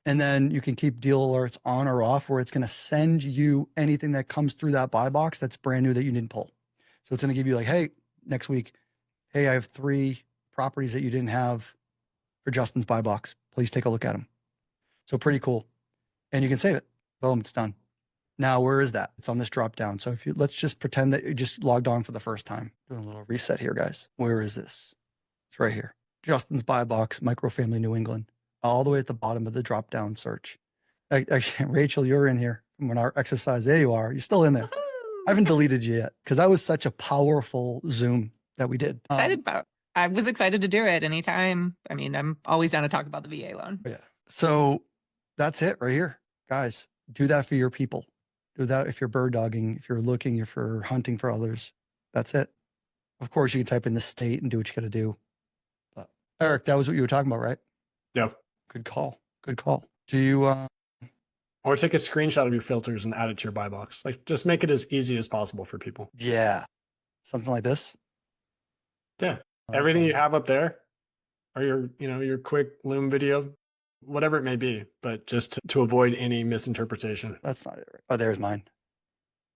Speaker 1: And then you can keep deal alerts on or off where it's going to send you anything that comes through that buy box that's brand new that you didn't pull. So it's going to give you like, hey, next week, hey, I have 3 properties that you didn't have for Justin's buy box. Please take a look at them. So pretty cool. And you can save it. Boom, it's done. Now, where is that? It's on this drop down. So let's just pretend that you just logged on for the first time. Doing a little reset here, guys. Where is this? It's right here. Justin's buy box, MicroFamily New England, all the way at the bottom of the drop down search. Actually, Rachel, you're in here from when our exercise. There you are. You're still in there. I haven't deleted you yet because that was such a powerful Zoom that we did.
Speaker 3: I was excited to do it anytime. I mean, I'm always down to talk about the VA loan.
Speaker 1: Yeah. So that's it right here. Guys, do that for your people. Do that if you're bird dogging, if you're looking, if you're hunting for others. That's it. Of course, you can type in the state and do what you got to do. But Eric, that was what you were talking about, right?
Speaker 2: Yep.
Speaker 1: Good call. Good call. Do you
Speaker 2: Or take a screenshot of your filters and add it to your buy box. Like, just make it as easy as possible for people.
Speaker 1: yeah, something like this?
Speaker 2: Yeah.
Speaker 1: Oh,
Speaker 2: Everything you
Speaker 1: fun.
Speaker 2: have up there, or your quick Loom video, whatever it may be, but just to avoid any misinterpretation.
Speaker 1: That's not it. Right? Oh, there's mine.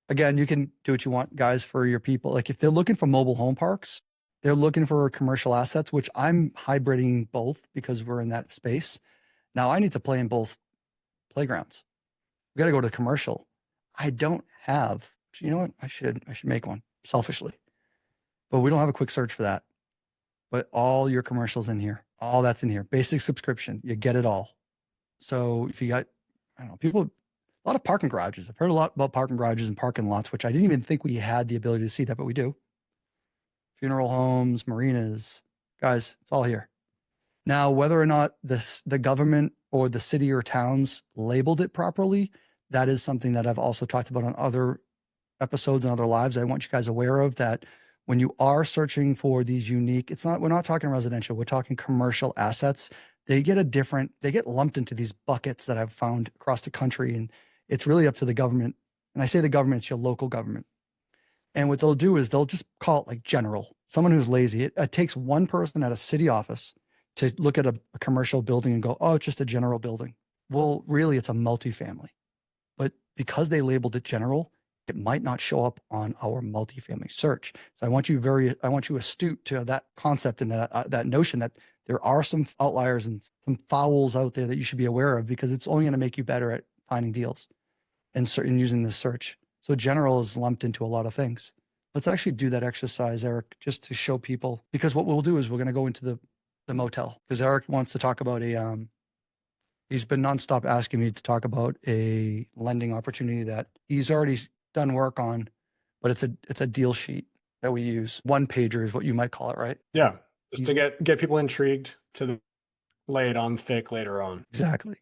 Speaker 1: Again, you can do what you want, guys, for your people. Like if they're looking for mobile home parks, they're looking for commercial assets, which I'm hybriding both because we're in that space. Now I need to play in both playgrounds. We got to go to the commercial. I don't have, you know what? I should make one selfishly, but we don't have a quick search for that. But all your commercials in here, all that's in here. Basic subscription, you get it all. So if you got, I don't know, people, a lot of parking garages. I've heard a lot about parking garages and parking lots, which I didn't even think we had the ability to see that, but we do. Funeral homes, marinas, guys, it's all here. Now, whether or not the government or the city or towns labeled it properly, that is something that I've also talked about on other episodes and other lives. I want you guys aware of that. When you are searching for these unique, we're not talking residential, we're talking commercial assets. They get lumped into these buckets that I've found across the country. And it's really up to the government. And I say the government, it's your local government. And what they'll do is they'll just call it like general, someone who's lazy. It takes one person at a city office to look at a commercial building and go, oh, it's just a general building. Well, really, it's a multifamily. But because they labeled it general, it might not show up on our multifamily search. So I want you astute to that concept and that notion that there are some outliers and some fouls out there that you should be aware of because it's only going to make you better at finding deals and using this search. So general is lumped into a lot of things. Let's actually do that exercise, Eric, just to show people, because what we'll do is we're going to go into the motel because Eric wants to talk about he's been nonstop asking me to talk about a lending opportunity that he's already done work on, but it's a deal sheet that we use. One pager is what you might call it, right?
Speaker 2: Yeah. Just to get people intrigued to lay it on thick later on.
Speaker 1: Exactly.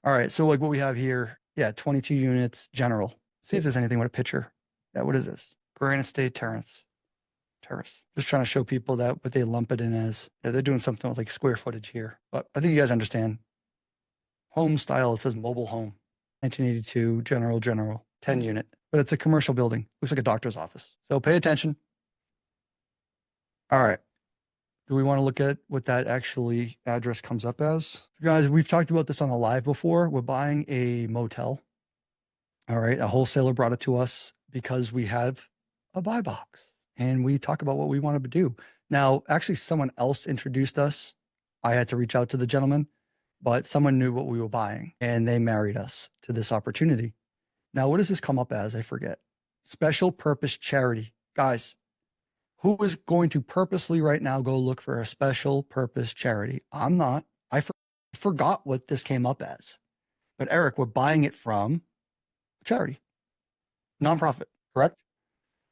Speaker 1: All right. So like what we have here, 22 units, general. See if there's anything with a picture. Yeah, what is this? Granite State Terrace. Just trying to show people that what they lump it in as. Yeah, they're doing something with like square footage here, but I think you guys understand. Home style, it says mobile home. 1982, general, 10 unit, but it's a commercial building. Looks like a doctor's office. So pay attention. All right. Do we want to look at what that actually address comes up as? Guys, we've talked about this on the live before. We're buying a motel. All right. A wholesaler brought it to us because we have a buy box and we talk about what we wanted to do. Now, actually, someone else introduced us. I had to reach out to the gentleman, but someone knew what we were buying and they married us to this opportunity. Now, what does this come up as? I forget. Special purpose charity. Guys, who is going to purposely right now go look for a special purpose charity? I'm not. I forgot what this came up as. But Eric, we're buying it from a charity. nonprofit, correct?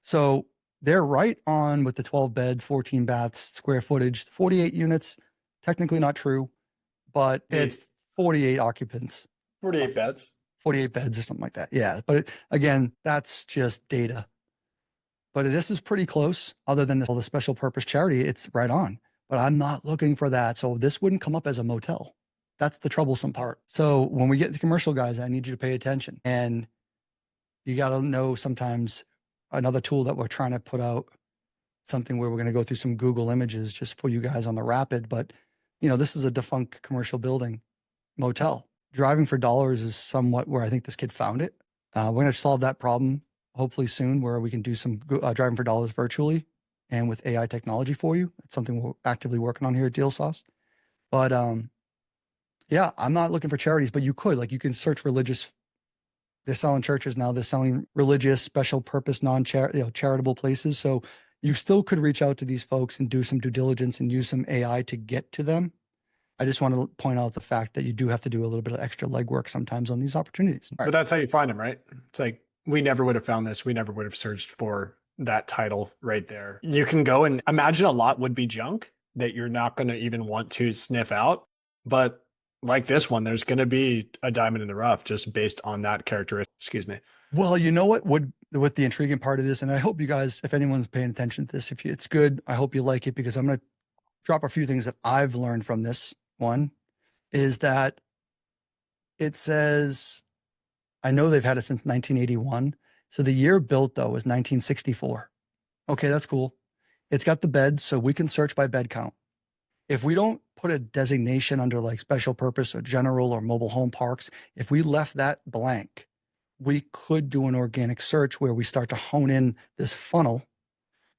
Speaker 1: So they're right on with the 12 beds, 14 baths, square footage, 48 units. Technically not true, but it's 48 occupants,
Speaker 2: 48 beds.
Speaker 1: 48 beds or something like that. Yeah. But again, that's just data. But this is pretty close. Other than the special purpose charity, it's right on. But I'm not looking for that. So this wouldn't come up as a motel. That's the troublesome part. So when we get to commercial guys, I need you to pay attention. And you got to know sometimes another tool that we're trying to put out, something where we're going to go through some Google images just for you guys on the rapid. But, this is a defunct commercial building motel. Driving for dollars is somewhat where I think this kid found it. We're going to solve that problem hopefully soon, where we can do some driving for dollars virtually and with AI technology for you. It's something we're actively working on here at Deal Sauce. But yeah, I'm not looking for charities, but you could, like, you can search religious. They're selling churches now. They're selling religious, special purpose, charitable places. So you still could reach out to these folks and do some due diligence and use some AI to get to them. I just want to point out the fact that you do have to do a little bit of extra legwork sometimes on these opportunities.
Speaker 2: But that's how you find them, right? It's like, we never would have found this. We never would have searched for that title right there. You can go and imagine a lot would be junk that you're not going to even want to sniff out. But like this one, there's going to be a diamond in the rough just based on that characteristic. Excuse me.
Speaker 1: Well, you know what would, with the intriguing part of this, and I hope you guys, if anyone's paying attention to this, if it's good, I hope you like it, because I'm going to drop a few things that I've learned from this. One is that it says, I know they've had it since 1981. So the year built, though, was 1964. Okay, that's cool. It's got the beds, so we can search by bed count. If we don't put a designation under like special purpose or general or mobile home parks, if we left that blank, we could do an organic search where we start to hone in this funnel.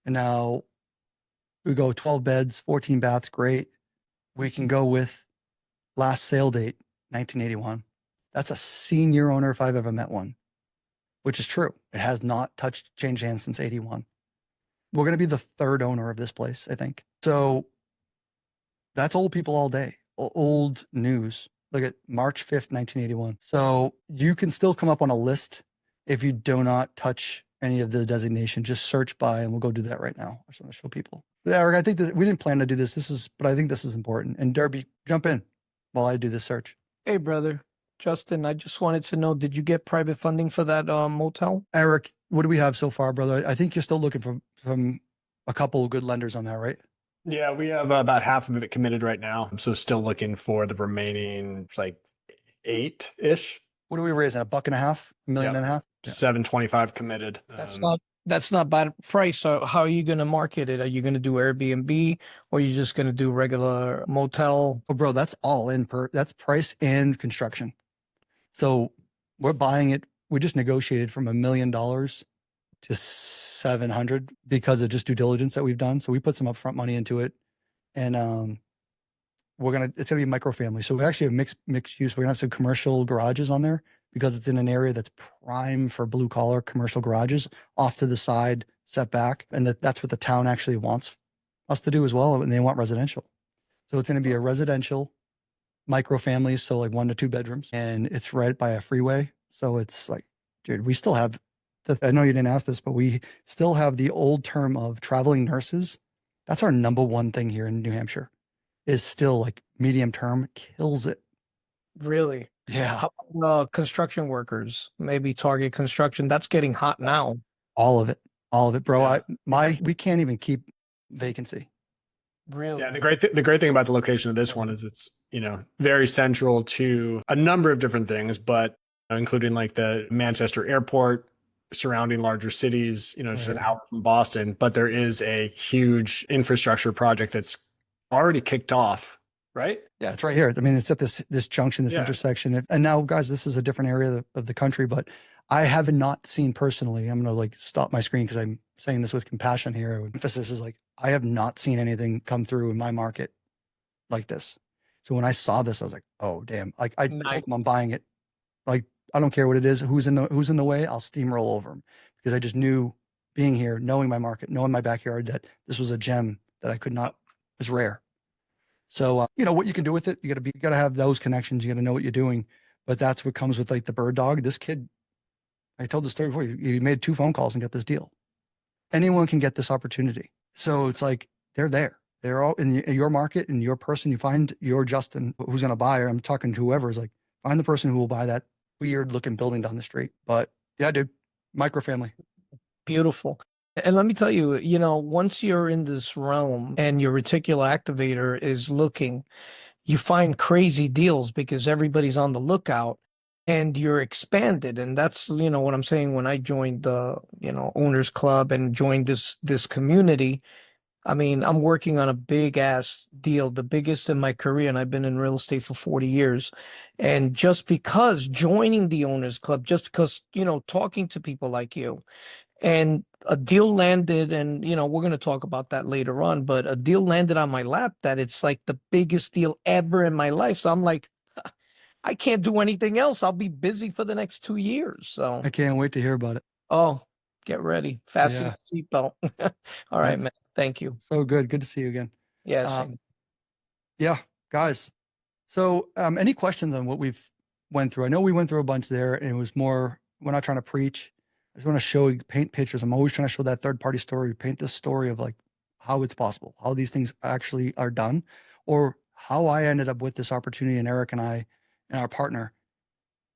Speaker 1: And now we go 12 beds, 14 baths, great. We can go with last sale date, 1981. That's a senior owner if I've ever met one, which is true. It has not changed hands since 81. We're going to be the third owner of this place, I think. So that's old people all day, old news. Look at March 5th, 1981. So you can still come up on a list if you do not touch any of the designation. Just search by, and we'll go do that right now. I just want to show people. Eric, I think this, we didn't plan to do this. But I think this is important. And Derby, jump in while I do this search.
Speaker 5: Hey, brother. Justin, I just wanted to know, did you get private funding for that motel?
Speaker 1: Eric, what do we have so far, brother? I think you're still looking for from a couple of good lenders on that, right?
Speaker 2: Yeah, we have about half of it committed right now. So still looking for the remaining like 8-ish.
Speaker 1: What are we raising? $1.50, $1.5 million?
Speaker 2: Yeah. 725 committed.
Speaker 5: That's not bad price. So how are you going to market it? Are you going to do Airbnb, or are you just going to do regular motel?
Speaker 1: Oh, bro, that's all in that's price and construction. So we're buying it. We just negotiated from $1 million to 700 because of just due diligence that we've done. So we put some upfront money into it, and it's gonna be MicroFamily. So we actually have mixed use. We're gonna have some commercial garages on there because it's in an area that's prime for blue collar commercial garages off to the side, setback, and that's what the town actually wants us to do as well. And they want residential. So it's gonna be a residential MicroFamily, so like 1 to 2 bedrooms, and it's right by a freeway. So it's like, dude, we still have I know you didn't ask this, but we still have the old term of traveling nurses. That's our number one thing here in New Hampshire, is still like medium term, kills it.
Speaker 5: Really?
Speaker 1: Yeah.
Speaker 5: How about, construction workers, maybe Target Construction? That's getting hot now.
Speaker 1: All of it, bro.
Speaker 2: Yeah.
Speaker 1: We can't even keep vacancy.
Speaker 5: Really?
Speaker 2: Yeah, the great thing about the location of this one is it's, very central to a number of different things, but including like the Manchester airport, surrounding larger cities, just an hour from Boston. But there is a huge infrastructure project that's already kicked off, right?
Speaker 1: Yeah, it's right here. I mean, it's at this junction, this intersection. And now, guys, this is a different area of the country, but I have not seen personally, I'm going to stop my screen because I'm saying this with compassion here. Emphasis is I have not seen anything come through in my market like this. So when I saw this, I was like, oh, damn. I told them I'm buying it. I don't care what it is, who's in the way, I'll steamroll over them, because I just knew, being here, knowing my market, knowing my backyard, that this was a gem that I could not, is rare. So, what you can do with it, you got to have those connections. You got to know what you're doing, but that's what comes with the bird dog. This kid I told the story before. You made 2 phone calls and got this deal. Anyone can get this opportunity. So it's like they're there. They're all in your market and your person. You find your Justin who's going to buy, or I'm talking to whoever is like, find the person who will buy that weird looking building down the street. But yeah, dude, MicroFamily.
Speaker 5: Beautiful. And let me tell you, you know, once you're in this realm and your reticular activator is looking, you find crazy deals because everybody's on the lookout and you're expanded. And that's, you know, what I'm saying when I joined the, you know, owners club and joined this community. I mean, I'm working on a big ass deal, the biggest in my career, and I've been in real estate for 40 years. And just because joining the owners club, just because, you know, talking to people like you, and a deal landed, and you know, we're going to talk about that later on, but a deal landed on my lap that it's like the biggest deal ever in my life. So I'm like, I can't do anything else. I'll be busy for the next 2 years. So,
Speaker 1: I can't wait to hear about it.
Speaker 5: oh, get ready. Fasten
Speaker 1: Yeah.
Speaker 5: your seatbelt. All right,
Speaker 1: That's
Speaker 5: man. Thank you.
Speaker 1: so good. Good to see you again.
Speaker 5: Yes.
Speaker 1: Yeah, guys. So any questions on what we've went through? I know we went through a bunch there, and it was more, we're not trying to preach. I just want to show you, paint pictures. I'm always trying to show that third party story, paint this story of like how it's possible, how these things actually are done, or how I ended up with this opportunity, and Eric and I and our partner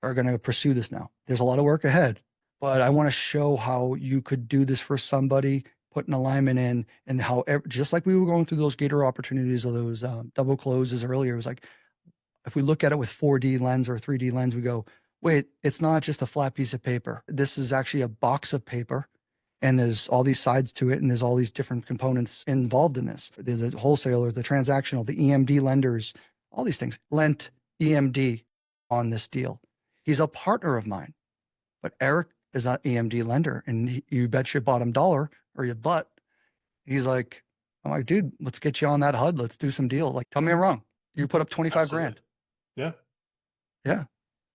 Speaker 1: are going to pursue this now. There's a lot of work ahead, but I want to show how you could do this for somebody, put an alignment in, and how just like we were going through those gator opportunities or those double closes earlier, it was like, if we look at it with 4D lens or 3D lens, we go, wait, it's not just a flat piece of paper. This is actually a box of paper, and there's all these sides to it, and there's all these different components involved in this. There's the wholesalers, the transactional, the EMD lenders, all these things. Lent EMD on this deal. He's a partner of mine, but Eric is an EMD lender, and you bet your bottom dollar or your butt. He's like, I'm like, dude, let's get you on that HUD. Let's do some deal. Like, tell me I'm wrong. You put up 25
Speaker 2: Absolutely.
Speaker 1: grand.
Speaker 2: Yeah.
Speaker 1: Yeah.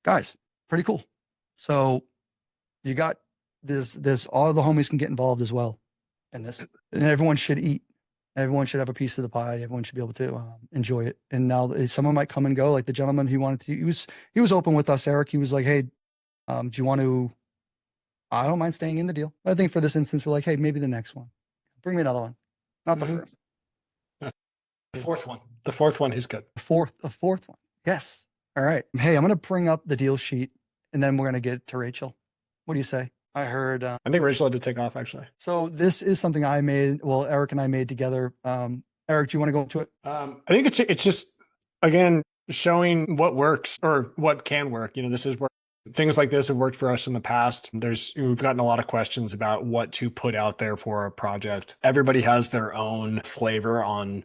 Speaker 1: Guys, pretty cool. So you got this, all the homies can get involved as well in this, and everyone should eat. Everyone should have a piece of the pie. Everyone should be able to enjoy it. And now someone might come and go, like the gentleman he wanted to, he was open with us, Eric. He was like, hey, do you want to, I don't mind staying in the deal. I think for this instance, we're like, hey, maybe the next one. Bring me another one. Not the first.
Speaker 2: The fourth one. The fourth one, he's good.
Speaker 1: The fourth one. Yes. All right. Hey, I'm going to bring up the deal sheet, and then we're going to get to Rachel. What do you say? I heard.
Speaker 2: I think Rachel had to take off, actually.
Speaker 1: So this is something I made. Well, Eric and I made together. Eric, do you want to go into it?
Speaker 2: I think it's just, again, showing what works or what can work. You know, this is where things like this have worked for us in the past. We've gotten a lot of questions about what to put out there for a project. Everybody has their own flavor on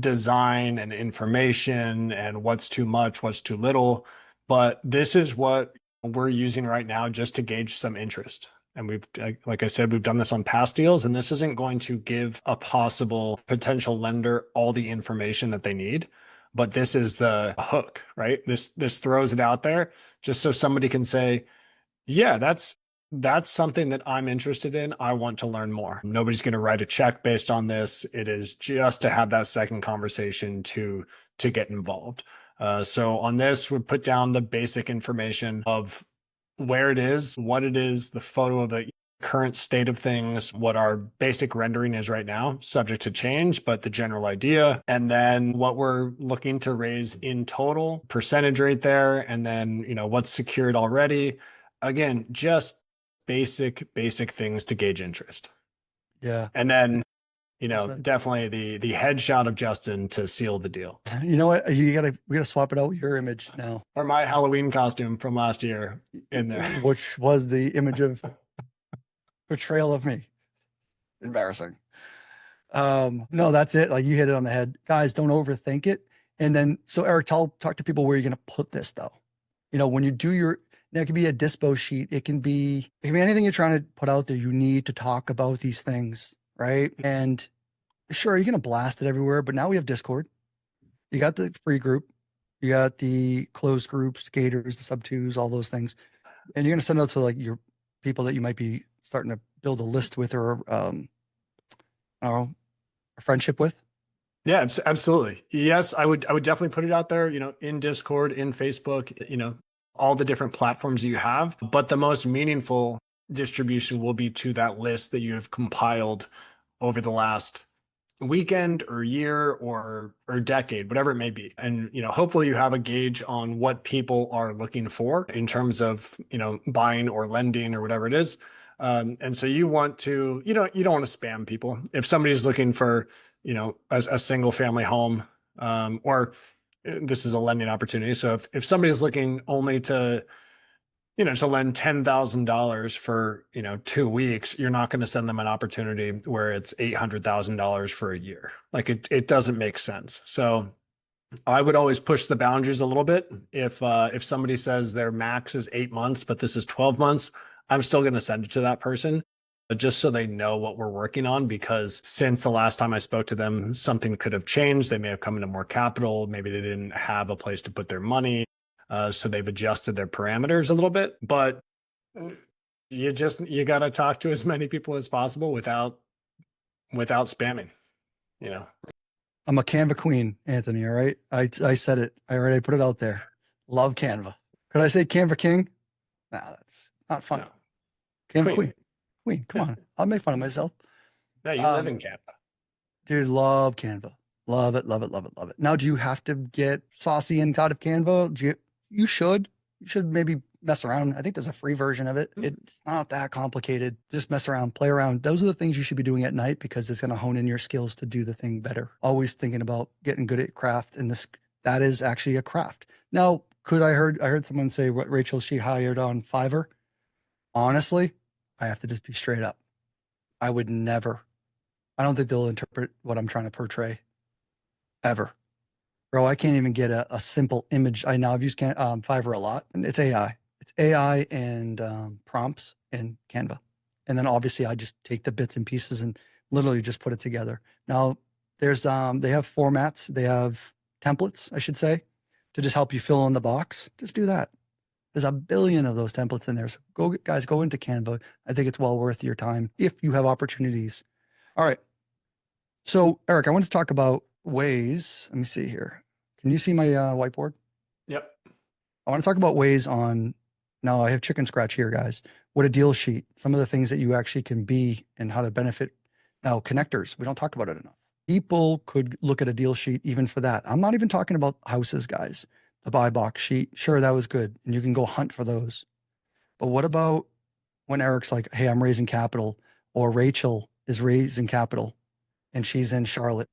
Speaker 2: design and information and what's too much, what's too little. But this is what we're using right now just to gauge some interest. And we've, like I said, we've done this on past deals, and this isn't going to give a possible potential lender all the information that they need, but this is the hook, right? This throws it out there just so somebody can say, yeah, that's something that I'm interested in. I want to learn more. Nobody's going to write a check based on this. It is just to have that second conversation to get involved. So on this, we put down the basic information of where it is, what it is, the photo of the current state of things, what our basic rendering is right now, subject to change, but the general idea, and then what we're looking to raise in total, percentage rate there, and then, you know, what's secured already. Again, just basic things to gauge interest.
Speaker 1: Yeah.
Speaker 2: And then, you know,
Speaker 1: Awesome.
Speaker 2: Definitely the headshot of Justin to seal the deal.
Speaker 1: You know what? We gotta swap it out with your image now,
Speaker 2: Or my Halloween costume from last year in there.
Speaker 1: which was the image of portrayal of me. Embarrassing. No, that's it. Like, you hit it on the head. Guys, don't overthink it. And then, so Eric, talk to people where you're going to put this though. You know, when you do it could be a dispo sheet. It can be anything you're trying to put out there. You need to talk about these things, right? And sure, you're going to blast it everywhere, but now we have Discord. You got the free group. You got the closed groups, Gators, the SubTos, all those things. And you're going to send it out to like your people that you might be starting to build a list with, or I don't know, a friendship with.
Speaker 2: Yeah, absolutely. Yes, I would definitely put it out there, you know, in Discord, in Facebook, you know, all the different platforms you have, but the most meaningful distribution will be to that list that you have compiled over the last weekend or year or decade, whatever it may be. And, you know, hopefully you have a gauge on what people are looking for in terms of, you know, buying or lending or whatever it is. And so you want to, you don't want to spam people. If somebody's looking for, you know, a single family home, or this is a lending opportunity. So if somebody's looking only to, you know, to lend $10,000 for, you know, 2 weeks, you're not going to send them an opportunity where it's $800,000 for a year. Like it doesn't make sense. So I would always push the boundaries a little bit. If somebody says their max is 8 months, but this is 12 months, I'm still going to send it to that person just so they know what we're working on, because since the last time I spoke to them, something could have changed. They may have come into more capital. Maybe they didn't have a place to put their money. So they've adjusted their parameters a little bit, but you got to talk to as many people as possible without spamming, you know.
Speaker 1: I'm a Canva queen, Anthony. All right. I said it. I already put it out there. Love Canva. Could I say Canva king? Nah, that's not funny.
Speaker 2: No.
Speaker 1: Canva queen. Come on. I'll make fun of myself.
Speaker 2: Yeah, you live in Canva.
Speaker 1: Dude, love Canva. Love it. Now, do you have to get saucy inside of Canva? You should maybe mess around. I think there's a free version of it. It's not that complicated. Just mess around, play around. Those are the things you should be doing at night, because it's going to hone in your skills to do the thing better. Always thinking about getting good at craft, and that is actually a craft. Now, I heard someone say what Rachel she hired on Fiverr. Honestly, I have to just be straight up. I would never. I don't think they'll interpret what I'm trying to portray ever. Bro, I can't even get a simple image. I've used Fiverr a lot, and it's AI. It's AI and prompts in Canva. And then obviously I just take the bits and pieces and literally just put it together. Now there's they have formats, they have templates, I should say, to just help you fill in the box. Just do that. There's a billion of those templates in there. So go into Canva. I think it's well worth your time if you have opportunities. All right. So Eric, I want to talk about ways. Let me see here. Can you see my whiteboard?
Speaker 2: Yep.
Speaker 1: I want to talk about ways on, now I have chicken scratch here, guys. What a deal sheet, some of the things that you actually can be and how to benefit. Now, connectors, we don't talk about it enough. People could look at a deal sheet even for that. I'm not even talking about houses, guys. The buy box sheet, sure, that was good. And you can go hunt for those. But what about when Eric's like, hey, I'm raising capital, or Rachel is raising capital and she's in Charlotte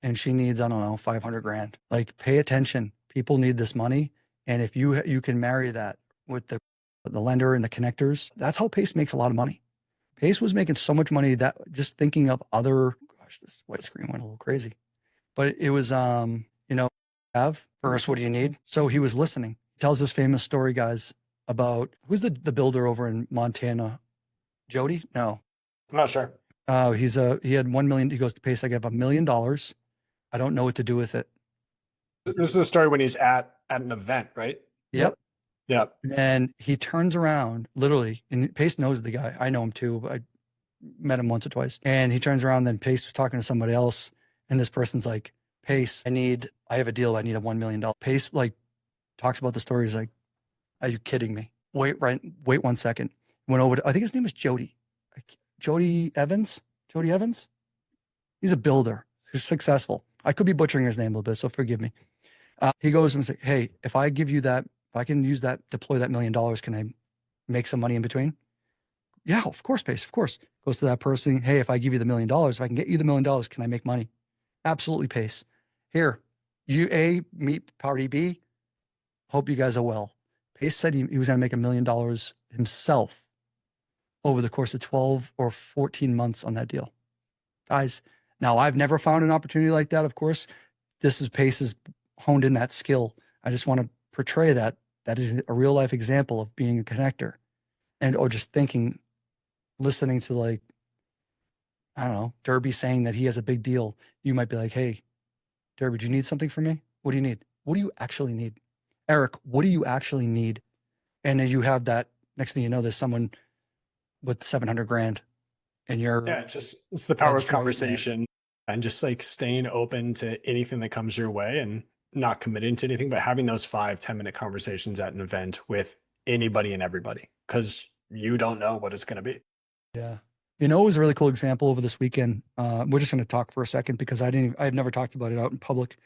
Speaker 1: and she needs, I don't know, 500 grand. Like, pay attention. People need this money. And if you can marry that with the lender and the connectors, that's how Pace makes a lot of money. Pace was making so much money that just thinking of other, gosh, this white screen went a little crazy, but it was, you know, first, what do you need? So he was listening. He tells this famous story, guys, about who's the builder over in Montana? Jody? No.
Speaker 2: I'm not sure.
Speaker 1: He had 1 million. He goes to Pace, I have $1 million. I don't know what to do with it.
Speaker 2: This is a story when he's at an event, right?
Speaker 1: Yep.
Speaker 2: Yep.
Speaker 1: And he turns around literally, and Pace knows the guy. I know him too. I met him once or twice. And he turns around, then Pace was talking to somebody else. And this person's like, Pace, I have a deal. I need a $1 million. Pace like talks about the story. He's like, are you kidding me? Wait 1 second. Went over to, I think his name is Jody. Jody Evans? He's a builder. He's successful. I could be butchering his name a little bit, so forgive me. He goes and says, hey, if I give you that, if I can use that, deploy that $1 million, can I make some money in between? Yeah, of course, Pace, of course. Goes to that person. Hey, if I give you the $1 million, if I can get you the $1 million, can I make money? Absolutely, Pace. Here, you A, meet party B. Hope you guys are well. Pace said he was going to make $1 million himself over the course of 12 or 14 months on that deal. Guys, now I've never found an opportunity like that. Of course, this is Pace's honed in that skill. I just want to portray that is a real life example of being a connector, or just thinking, listening to, like, I don't know, Derby saying that he has a big deal. You might be like, hey, Derby, do you need something from me? What do you need? What do you actually need? Eric, what do you actually need? And then you have that, next thing you know, there's someone with 700 grand and you're.
Speaker 2: Yeah, it's the power of conversation and just like staying open to anything that comes your way and not committing to anything, but having those 5-10 minute conversations at an event with anybody and everybody, because you don't know what it's going to be.
Speaker 1: Yeah. You know, it was a really cool example over this weekend. We're just going to talk for a second because I've never talked about it out in public.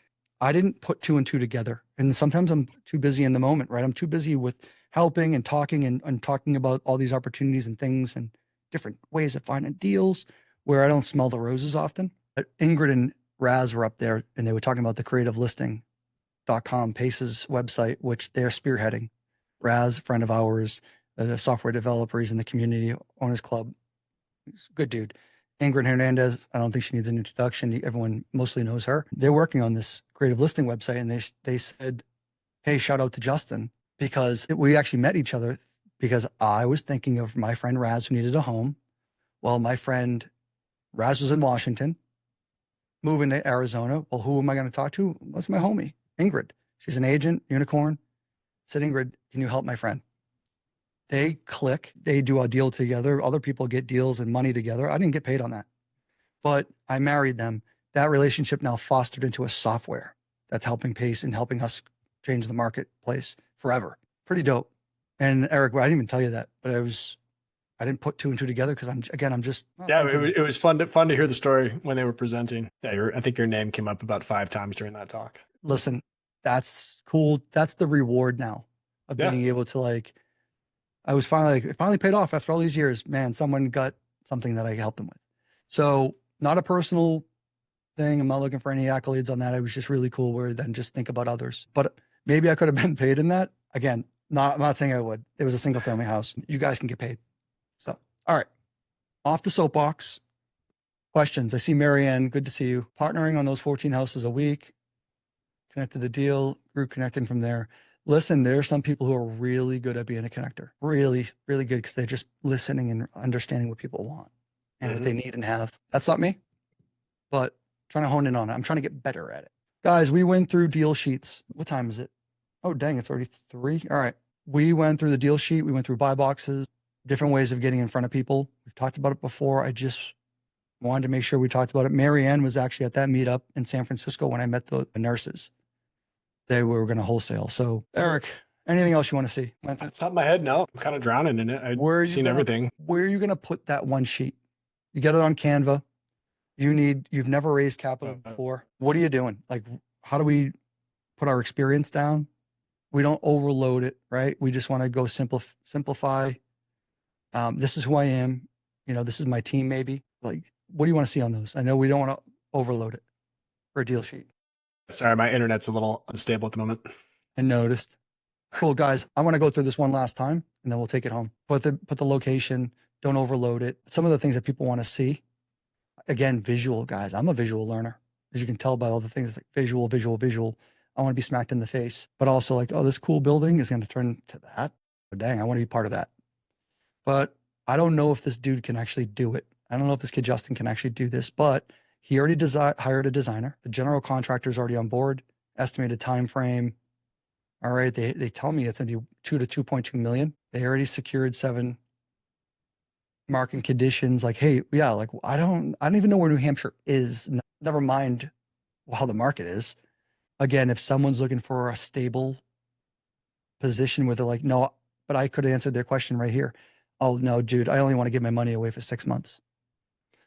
Speaker 1: I didn't put two and two together. And sometimes I'm too busy in the moment, right? I'm too busy with helping and talking and talking about all these opportunities and things and different ways of finding deals where I don't smell the roses often. But Ingrid and Raz were up there and they were talking about the creativelisting.com, Pace's website, which they're spearheading. Raz, a friend of ours, a software developer, he's in the community owners club. He's a good dude. Ingrid Hernandez, I don't think she needs an introduction. Everyone mostly knows her. They're working on this creative listing website, and they said, hey, shout out to Justin, because we actually met each other because I was thinking of my friend Raz who needed a home. Well, my friend Raz was in Washington, moving to Arizona. Well, who am I going to talk to? That's my homie, Ingrid. She's an agent, unicorn. Said, Ingrid, can you help my friend? They click, they do a deal together. Other people get deals and money together. I didn't get paid on that, but I married them. That relationship now fostered into a software that's helping Pace and helping us change the marketplace forever. Pretty dope. And Eric, I didn't even tell you that, but I didn't put two and two together because I'm just.
Speaker 2: Yeah, it was fun to hear the story when they were presenting. Yeah, I think your name came up about 5 times during that talk.
Speaker 1: Listen, that's cool. That's the reward now of being able to I was it finally paid off after all these years. Man, someone got something that I helped them with. So not a personal thing. I'm not looking for any accolades on that. It was just really cool where then just think about others. But maybe I could have been paid in that. Again, I'm not saying I would. It was a single family house. You guys can get paid. So, all right. Off the soapbox. Questions. I see Marianne. Good to see you. Partnering on those 14 houses a week. Connected the deal. Group connecting from there. Listen, there are some people who are really good at being a connector. Really, really good because they're just listening and understanding what people want and what they need and have. That's not me, but trying to hone in on it. I'm trying to get better at it. Guys, we went through deal sheets. What time is it? Oh, dang, it's already 3. All right. We went through the deal sheet. We went through buy boxes, different ways of getting in front of people. We've talked about it before. I just wanted to make sure we talked about it. Marianne was actually at that meetup in San Francisco when I met the nurses. They were going to wholesale. So, Eric, anything else you want to see?
Speaker 2: Off the top of my head, no. I'm kind of drowning in it. I've seen everything.
Speaker 1: Where are you going to put that one sheet? You get it on Canva. You've never raised capital before. What are you doing? How do we put our experience down? We don't overload it, right? We just want to go simplify. This is who I am. This is my team, maybe. What do you want to see on those? I know we don't want to overload it for a deal sheet.
Speaker 2: Sorry, my internet's a little unstable at the moment.
Speaker 1: I noticed. Cool, guys. I want to go through this one last time and then we'll take it home. Put the location, don't overload it. Some of the things that people want to see. Again, visual, guys. I'm a visual learner. As you can tell by all the things like visual. I want to be smacked in the face, but also this cool building is going to turn to that. Oh, dang, I want to be part of that. But I don't know if this dude can actually do it. I don't know if this kid Justin can actually do this, but he already hired a designer. The general contractor is already on board. Estimated time frame. All right, they tell me it's going to be 2 to 2.2 million. They already secured 7 market conditions. I don't even know where New Hampshire is. Never mind how the market is. Again, if someone's looking for a stable position with it, no, but I could have answered their question right here. Oh no, dude, I only want to give my money away for 6 months.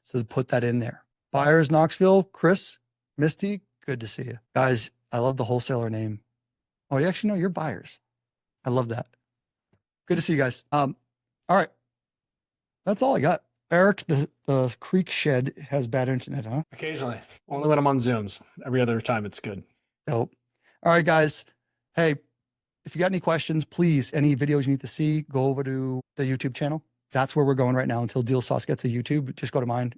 Speaker 1: So put that in there. Buyers, Knoxville, Chris, Misty, good to see you. Guys, I love the wholesaler name. Oh, you actually know you're buyers. I love that. Good to see you guys. All right. That's all I got. Eric, the Creek Shed has bad internet, huh?
Speaker 2: Occasionally. Only when I'm on Zooms. Every other time it's good.
Speaker 1: Dope. All right, guys. Hey, if you got any questions, please, any videos you need to see, go over to the YouTube channel. That's where we're going right now until Deal Sauce gets a YouTube. Just go to mine,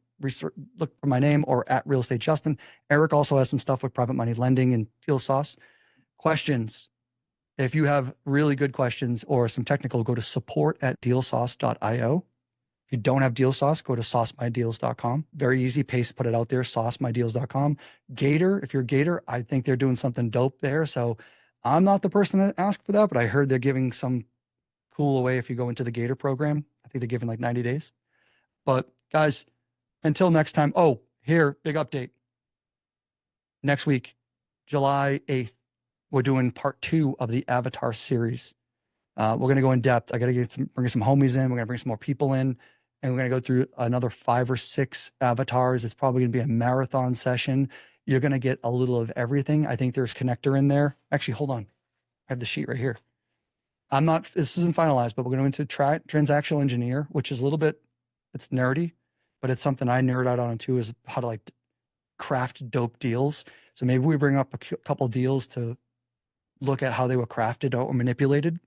Speaker 1: look for my name or at Real Estate Justin. Eric also has some stuff with private money lending and Deal Sauce. Questions. If you have really good questions or some technical, go to support@dealsauce.io. If you don't have Deal Sauce, go to saucemydeals.com. Very easy. Pace put it out there, saucemydeals.com. Gator, if you're Gator, I think they're doing something dope there. So I'm not the person to ask for that, but I heard they're giving some cool away if you go into the Gator program. I think they're giving 90 days. But guys, until next time. Oh, here, big update. Next week, July 8th, we're doing part 2 of the Avatar series. We're going to go in depth. I got to bring some homies in. We're going to bring some more people in, and we're going to go through another 5 or 6 avatars. It's probably going to be a marathon session. You're going to get a little of everything. I think there's connector in there. Actually, hold on. I have the sheet right here. This isn't finalized, but we're going to transactional engineer, which is a little bit, it's nerdy, but it's something I nerd out on too, is how to like craft dope deals. So maybe we bring up a couple deals to look at how they were crafted or manipulated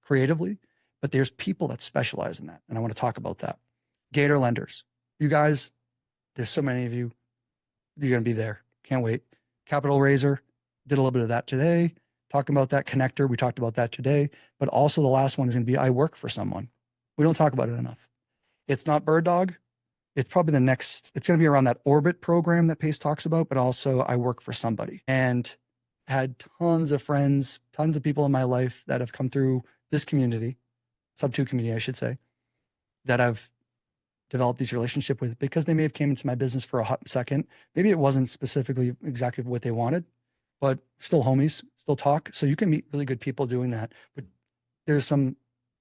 Speaker 1: creatively, but there's people that specialize in that. And I want to talk about that. Gator lenders, you guys, there's so many of you, you're going to be there. Can't wait. Capital raiser, did a little bit of that today. Talking about that connector, we talked about that today, but also the last one is going to be, I work for someone. We don't talk about it enough. It's not Bird Dog. It's probably the next, it's going to be around that Orbit program that Pace talks about, but also I work for somebody, and had tons of friends, tons of people in my life that have come through this community, SubTo community, I should say, that I've developed these relationships with because they may have came into my business for a hot second. Maybe it wasn't specifically exactly what they wanted, but still homies, still talk. So you can meet really good people doing that, but there's some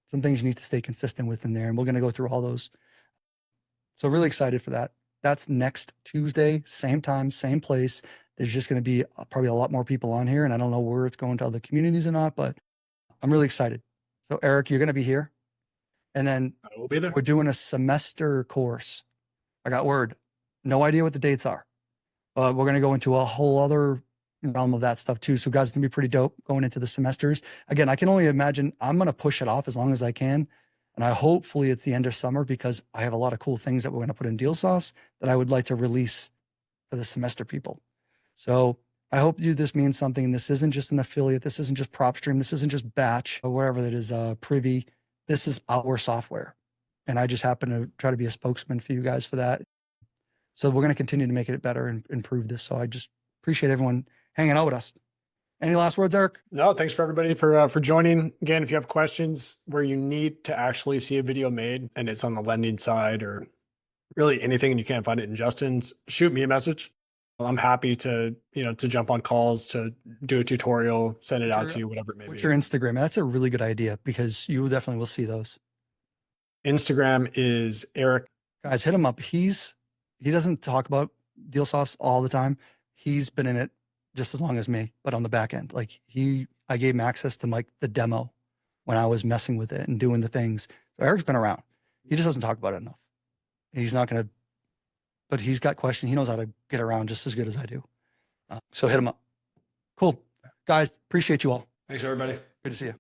Speaker 1: things you need to stay consistent with in there. And we're going to go through all those. So really excited for that. That's next Tuesday, same time, same place. There's just going to be probably a lot more people on here, and I don't know where it's going to other communities or not, but I'm really excited. So Eric, you're going to be here. And then
Speaker 2: I will be there.
Speaker 1: we're doing a semester course. I got word. No idea what the dates are, but we're going to go into a whole other realm of that stuff too. So guys, it's going to be pretty dope going into the semesters. Again, I can only imagine I'm going to push it off as long as I can. And hopefully it's the end of summer, because I have a lot of cool things that we're going to put in Deal Sauce that I would like to release for the semester people. So I hope this means something. And this isn't just an affiliate. This isn't just PropStream. This isn't just Batch or wherever that is, Privy. This is our software. And I just happen to try to be a spokesman for you guys for that. So we're going to continue to make it better and improve this. So I just appreciate everyone hanging out with us. Any last words, Eric?
Speaker 2: No, thanks for everybody for joining. Again, if you have questions where you need to actually see a video made and it's on the lending side or really anything and you can't find it in Justin's, shoot me a message. I'm happy to, to jump on calls, to do a tutorial, send it out to you, whatever it may be.
Speaker 1: What's your Instagram? That's a really good idea, because you definitely will see those.
Speaker 2: Instagram is Eric.
Speaker 1: Guys, hit him up. He doesn't talk about Deal Sauce all the time. He's been in it just as long as me, but on the back end. Like I gave him access to the demo when I was messing with it and doing the things. So Eric's been around. He just doesn't talk about it enough. He's not going to, but he's got questions. He knows how to get around just as good as I do. So hit him up. Cool. Guys, appreciate you all.
Speaker 2: Thanks, everybody.
Speaker 1: Good to see you.